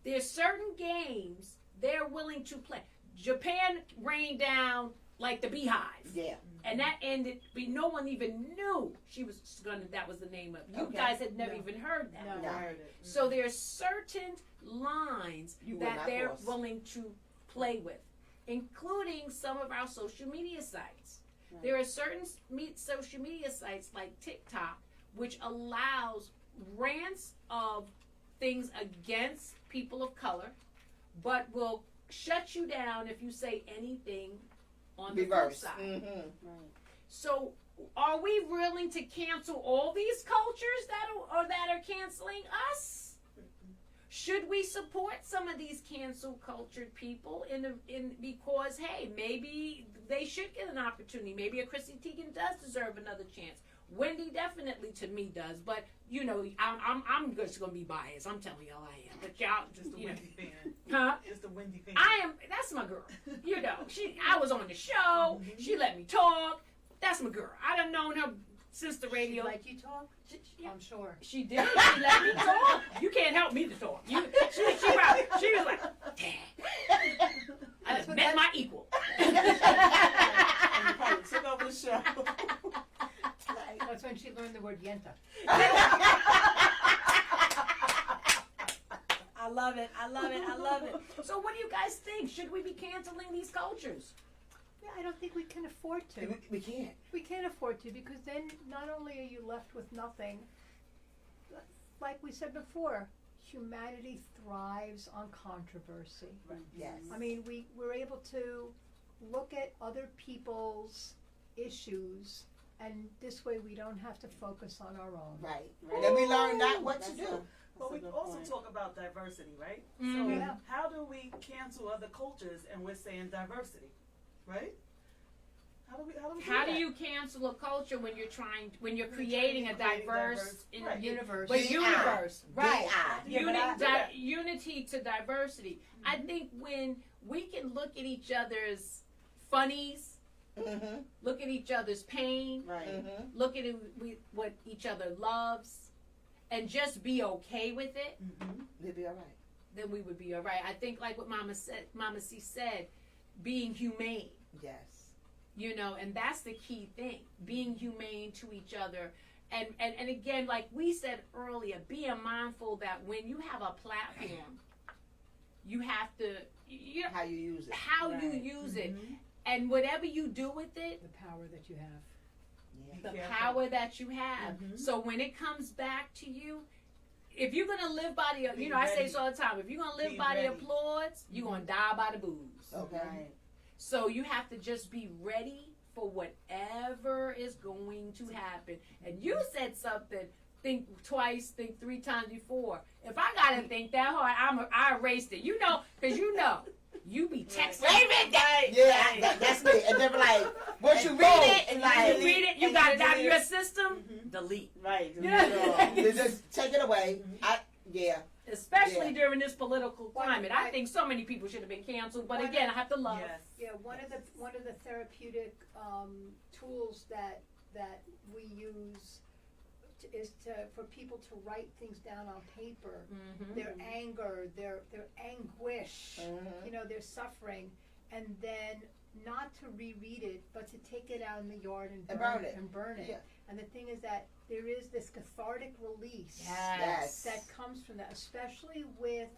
There's certain games they're willing to play. Japan rained down like the Beehive. Yeah. And that ended, no one even knew she was gonna, that was the name of it. You Okay. guys had never No. even heard that. No. No. I heard it. So there's certain lines You will that not they're cross. willing to play with, including some of our social media sites. Right. There are certain social media sites like TikTok, which allows rants of things against people of color, but will shut you down if you say anything on the flip Reverse. side. Mm-hmm. Right. So, are we willing to cancel all these cultures that are canceling us? Should we support some of these cancel cultured people because hey, maybe they should get an opportunity. Maybe a Chrissy Teigen does deserve another chance. Wendy definitely to me does, but I'm just gonna be biased. I'm telling y'all I am, but y'all Just the Wendy fan. huh? It's the Wendy fan. I am. That's my girl. I was on the show. She let me talk. That's my girl. I done known her since the radio. Like you talk? Yeah. I'm sure. She did. She let me talk. You can't help me to talk. She was like, damn. I just met my equal. And you probably took over the show. That's when she learned the word yenta. I love it. So what do you guys think? Should we be canceling these cultures? Yeah, I don't think we can afford to. We can't. We can't afford to, because then not only are you left with nothing, like we said before, humanity thrives on controversy. Right. Yes. I mean, we're able to look at other people's issues, and this way we don't have to focus on our own. Right. And then we learn not what to That's do. But we a good also point. talk about diversity, right? Mhm. So Yeah. how do we cancel other cultures and we're saying diversity, right? How do we How do that? you cancel a culture when you're creating a diverse Right. Universe. but universe, right? DI. Yeah, but I do that. Unity to diversity. I think when we can look at each other's funnies, Mm-hmm. look at each other's pain, Right. Mm-hmm. look at what each other loves, and just be okay with it, We'll be all right. then we would be all right. I think like what Mama C said, being humane. Yes. You know, and that's the key thing, being humane to each other. And again, like we said earlier, being mindful that when you have a platform, you have to, How you use it. how you Right. use it. And whatever you do with it, The power that you have. Yeah. the careful. power that you have. So when it comes back to you, if you're going to live by the, Be I say ready. this all the time, if you're going to live Be by the ready. applause, you're going to die by the booze. Okay. Right. So you have to just be ready for whatever is going to happen. And you said something, think twice, think 3 times before. If I got to think that hard, I erased it. You know, because you be texting. Wait a minute. Yeah, that's me. And then like, once you read it, and like, You read it, you and got you it out of delete your it. system, delete. Right. Yeah. you just take it away. Yeah. Especially Yeah. during this political climate. I think so many people should have been canceled, but again, I have to love. Yes. Yeah, one of the therapeutic tools that we use is for people to write things down on paper. Mhm. Their anger, their anguish, Mhm. you know, their suffering, and then not to reread it, but to take it out in the yard and burn it. Yeah. And the thing is that there is this cathartic release Yes. that comes from that, especially with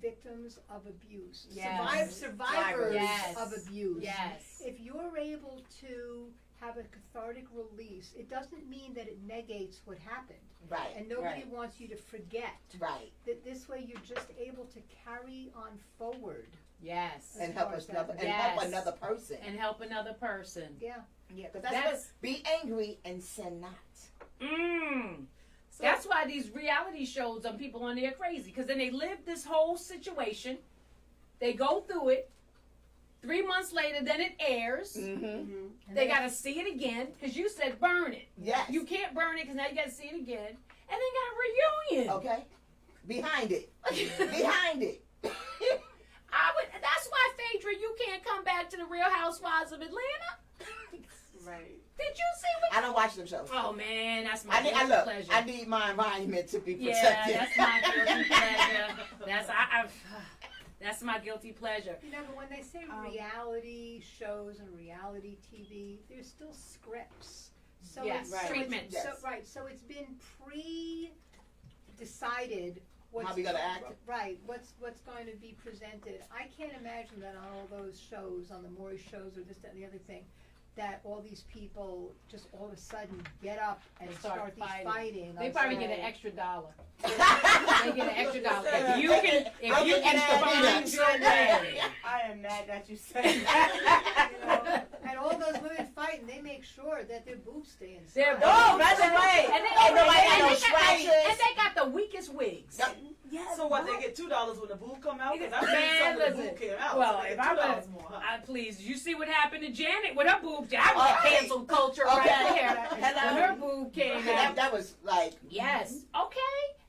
victims of abuse, Yes. survivors Yes. of abuse. Yes. If you're able to have a cathartic release, it doesn't mean that it negates what happened. Right. And nobody Right. wants you to forget. Right. That this way you're just able to carry on forward. Yes. And help far us as that another, goes. and help Yes. another person. And help another person. Yeah. Yeah, because that's That's- what, be angry and sin not. So, That's why these reality shows on people on there are crazy, because then they live this whole situation, they go through it. 3 months later, then it airs. Mm-hmm. They got to see it again, because you said burn it. Yes. You can't burn it because now you got to see it again, and then got a reunion. Okay. Behind it. Behind it. That's why, Phaedra, you can't come back to the Real Housewives of Atlanta. Right. Did you see what? I don't watch them shows. Oh man, that's my I guilty look. pleasure. I need my environment to be Yeah, protected. that's my guilty pleasure. That's my guilty pleasure. You know, but when they say reality shows and reality TV, there's still scripts. So Yes, it's, so treatments. It's, Yes. so it's been pre-decided what's How we gonna act? Right, what's going to be presented. I can't imagine that on all those shows, on the Maury shows or this, that, and the other thing, that all these people just all of a sudden get up and start these fighting. They on probably get Sunday. an extra $1. They get an extra $1. If you can find your way. I am mad that you said that. You know, and all those women fighting, they make sure that their boobs stay inside. They're that's right. And Ain't nobody got no they scratches. and they got the weakest wigs. So what? They get $2 when the boob come out? Because I Man, paid some when the listen. boob came out. Well, so they if get I $2 was, more. Huh? please, you see what happened to Janet with her boob? That was Okay. cancel culture Okay. right there. Hello. When her boob came out. That was like, Yes. Okay.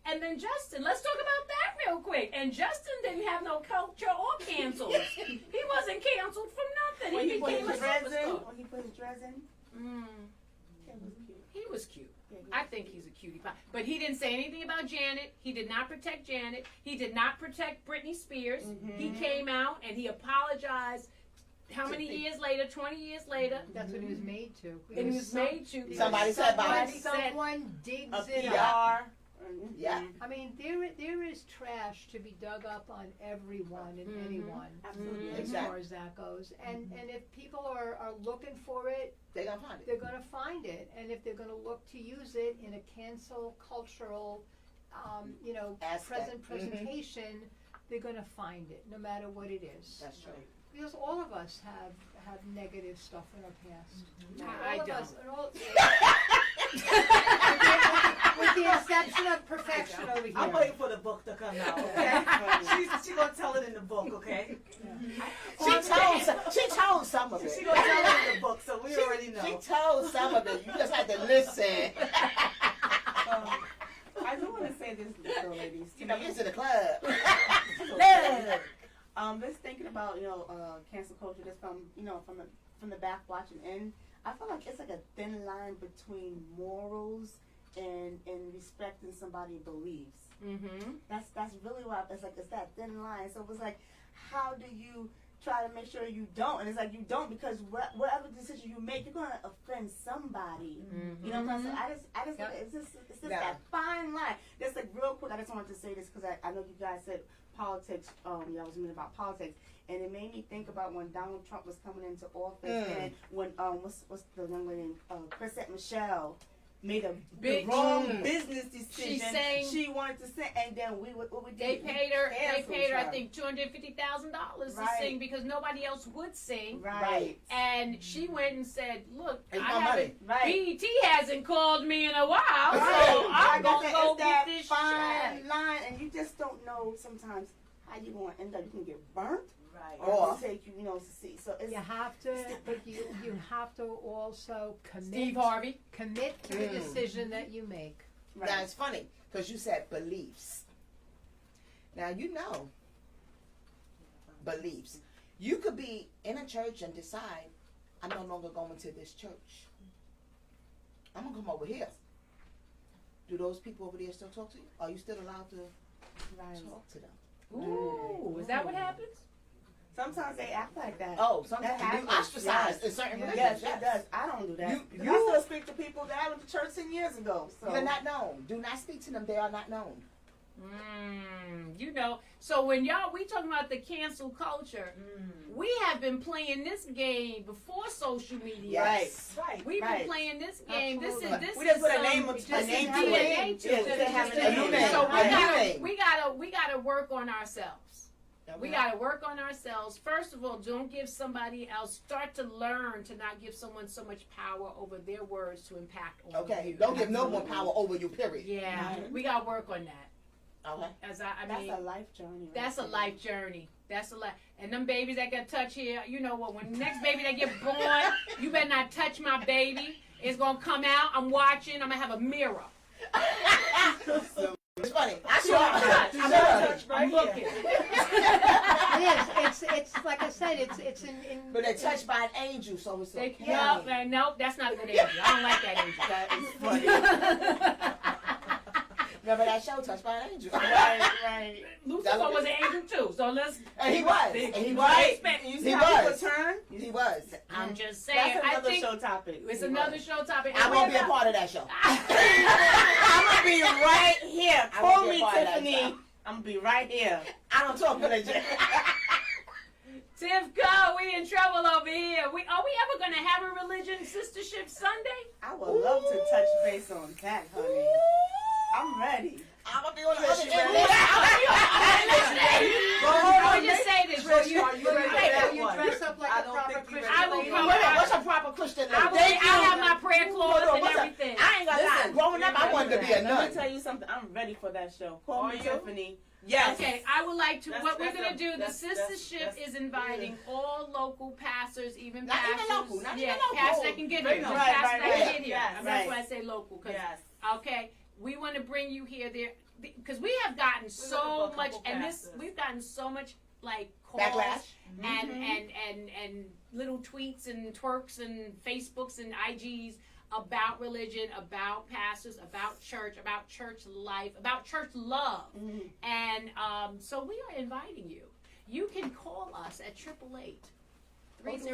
And then Justin, let's talk about that real quick. And Justin didn't have no culture or cancels. He wasn't canceled from nothing. When He he put became a his dreads in, superstar. when he put his dreads in, that was cute. He was cute. I think he's a cutie pie. But he didn't say anything about Janet. He did not protect Janet. He did not protect Britney Spears. He came out and he apologized. How many years later? 20 years later. That's what he was made to. And he was made to. Somebody said about it. Someone digs A it PR. up. Yeah. I mean, there is trash to be dug up on everyone and anyone. Absolutely. As far as that goes. And if people are looking for it, They're gonna find it. they're going to find it. And if they're going to look to use it in a cancel cultural, Aspect. presentation, they're going to find it, no matter what it is. That's true. Because all of us have negative stuff in our past. I All of don't. us, and all, with the exception of perfection over here. I'm waiting for the book to come out, okay? She's gonna tell it in the book, okay? She told some of it. She's gonna tell it in the book, so we already know. She told some of it. You just had to listen. I do want to say this, though, ladies. You know, get to the club. Just thinking about cancel culture, just from the back watching in. I feel like it's like a thin line between morals and respecting somebody's beliefs. That's really why it's that thin line. So it was like, how do you try to make sure you don't? And it's like you don't, because whatever decision you make, you're gonna offend somebody. You know what I'm saying? So I just it's just that fine line. Just like real quick, I just wanted to say this because I know you guys said politics. Y'all was meaning about politics, and it made me think about when Donald Trump was coming into office, and when what's the young lady, Chrissy Michelle made the wrong business decision. She sang. She wanted to sing, and then what we did? They paid her. I her. think $250,000 to Right. sing because nobody else would sing. Right. And she went and said, "Look, It's I my money." haven't. Right. BET hasn't called me in a while, Right. so I'm Like I gonna said, go it's that get this fine check." line, and you just don't know sometimes how you going to end up. You can get burnt, Right. or it'll take you, to see. So it's You have to, but you have to also commit. Steve Harvey. Commit to the decision that you make. right. Now it's funny because you said beliefs. Now beliefs. You could be in a church and decide, I'm no longer going to this church. I'm gonna come over here. Do those people over there still talk to you? Are you still allowed to talk to them? Ooh, is that what happens? Sometimes they act like that. Oh, sometimes That you happens. ostracized Yes. in certain religions. Yes, it does. I don't do that. You- I still speak to people that I went to church 10 years ago. So You're not known. Do not speak to them. They are not known. So when we talking about the cancel culture, we have been playing this game before social media. Yes. Right. We've Right. been playing this game. Absolutely. This we just is put a some- name just to it. DNA to Yeah, it. just have a new name. So A new we gotta work on ourselves. We gotta work on ourselves. First of all, don't give somebody else. Start to learn to not give someone so much power over their words to impact on Okay. you. Don't give no one power over you. Period. Yeah, we gotta work on that. Okay. I That's mean, a life journey. right that's a there. life journey. That's a life. And them babies that got touched here, you know what? When the next baby that get born, you better not touch my baby. It's gonna come out. I'm watching. I'm gonna have a mirror. It's funny. I Sure. I'm looking. It is. It's like I said. It's in. But they're touched by an angel, so it's okay. Nope, that's not a good angel. I don't like that angel. That is funny. Remember that show, Touched by an Angel? Right. Lucifer was an angel too. So let's. And he was. And he was. You see He how was. people turn? He was. I'm just saying. That's I another think show topic. it's another show topic. I won't be a part of that show. I'm gonna be right here. I Call won't be me a part of that Tiffany. show. I'm gonna be right here. I don't talk religion. Tivka, we in trouble over here. Are we ever gonna have a religion Sistahship Sunday? I would love to touch base on that, honey. I'm ready. I'm going to be on the other you end. ready? I would just say this. Trish, are you ready for that You one? dress up like I a don't proper think you Christian I will lady. come. What's a proper Christian lady? I have my prayer cloth and What's a- everything. I ain't gonna lie. Listen, Growing up, I wanted to be a Let nun. me tell you something. I'm ready for that show. Call Are me you? Tiffany. Yes. Okay, I would like to. That's- What we're that's gonna a- do? The that's- Sistahship is inviting all local pastors, even Not even pastors. local, not yeah, even local. pastors that can get here. Right, Just right, pastors that right, can right. get here. Yes, That's right. why I say local. Yes. Okay, we want to bring you here there because we have gotten looking so for a much, couple and pastors. we've gotten so much like calls Backlash. and little tweets and twerks and Facebooks and IGs about religion, about pastors, about church life, about church love. And so we are inviting you. You can call us at 888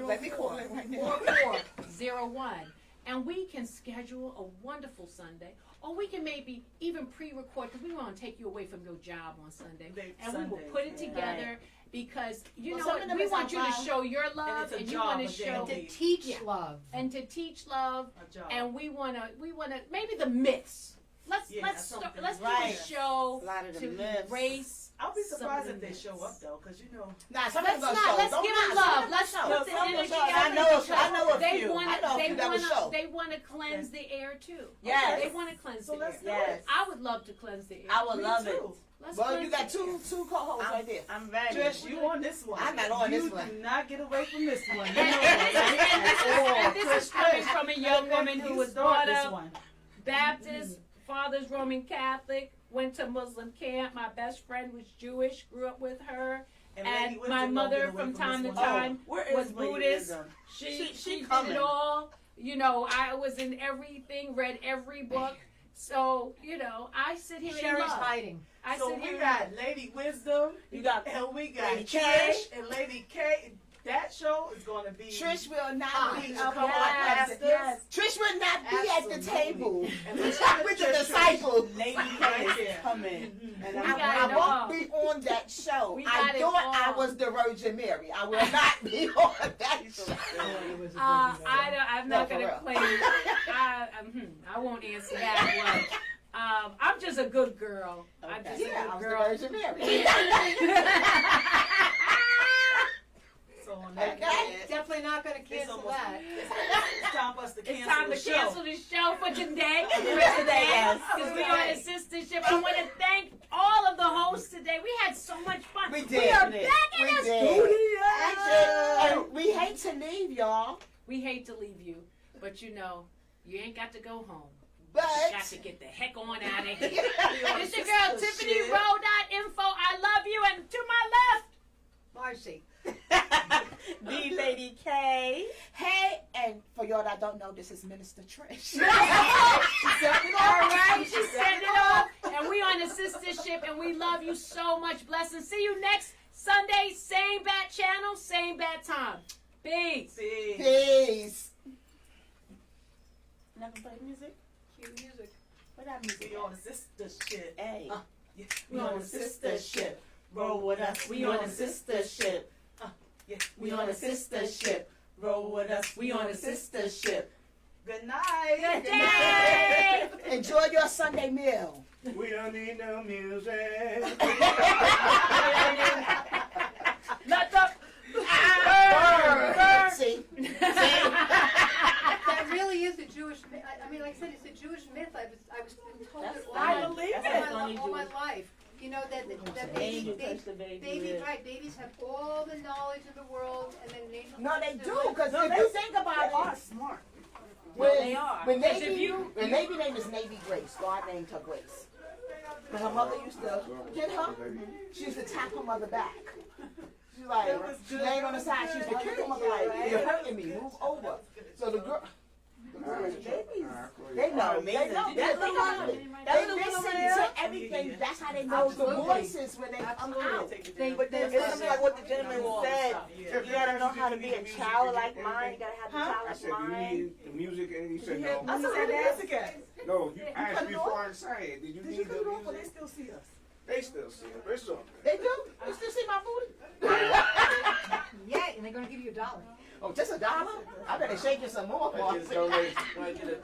Let me call it right now. 4401. and we can schedule a wonderful Sunday, or we can maybe even pre-record, because we want to take you away from your job on Sunday, and we will put it together. Because you know what, we want you to show your love, and you want to show to teach love, and to teach love, and we want to maybe the myths. Let's do a show to erase. I'll be surprised if they show up though, because you know. Let's give them love. Let's put the energy out. I know a few. They want to cleanse the air too. Yes. They want to cleanse the air. Yes. I would love to cleanse the air. I would love it. Well, you got two co-hosts right there. I'm ready. Trish, you on this one. I'm not on this one. You do not get away from this one. And this is coming from a young woman who was brought up Baptist, father's Roman Catholic, went to Muslim camp. My best friend was Jewish, grew up with her. And my mother, from time to time, was Buddhist. She did it all. You know, I was in everything, read every book. So, you know, I sit here Sherry's and love. hiding. So we got Lady Wisdom, You got and we got Lady Trish K. and Lady K. That show is going to be. Trish will not be Come on, Yes, pastors. yes. Trish will not be at the Absolutely. table And with the disciples. Lady Right K there. coming. And We I'm got I it won't all. be on that show. We I got it thought I all. was the Virgin Mary. I will not be on that show. I'm not No, going to for play. I won't answer that one. I'm just a good girl. I'm just Yeah, a I good was girl. the Virgin Mary. So on that Okay. note, Definitely not going to cancel almost- that. it's time for us to It's cancel time the to show. cancel the show for today. yes. Because we are in Sistahship. I want to thank all of the hosts today. We had so much fun. We We did. are back in We the did. studio. And we hate to leave y'all, We hate to leave you, but you know, you ain't got to go home. but You got to get the heck on out of here. It's your girl, Tiffany Rowe.info. I love you. And to my left, Marcy. The Lady K. hey, and for y'all that don't know, this is Minister Trish. all right, she's setting it off. And we on the Sistahship, and we love you so much. Blessings. See you next Sunday, same bat channel, same bat time. Peace. See. Peace. Never play music? Cue music. What that music? We on the Sistahship. Hey. Yeah. We on the Sistahship. Roll with us. We on the Sistahship. Yeah. We on the Sistahship. Roll with us. We on the Sistahship. Good night. Good day. Enjoy your Sunday meal. We don't need no music. Let the See? That really is a Jewish myth. I mean, like I said, it's a Jewish myth. I was told it all my life. You know that babies have all the knowledge in the world, and then an angel. No, they comes do, to them. because if you think about it, Smart. when, are. when Because Navy, when Navy name is Navy Grace, God named her Grace. When her mother used to get her, she used to tap her mother back. She's like, she laying on the side, she used to kick her mother like, you're hurting me, move over. So the girl, babies, they know, they know. They listen to everything. That's how they know the voices when they come out. But then it's like what the gentleman said. You gotta know how to be a childlike mind. You gotta have I a said, childlike do you mind. need the music? And he said, no. I said, where the music at? No, you asked before I said it. Did you Did you need cut it the off or they music? still see us? They still see it. It's okay. They do? You still see my booty? Yeah, and they're going to give you $1. Oh, just $1? I better shake you some more, I just boss. donate. I get it.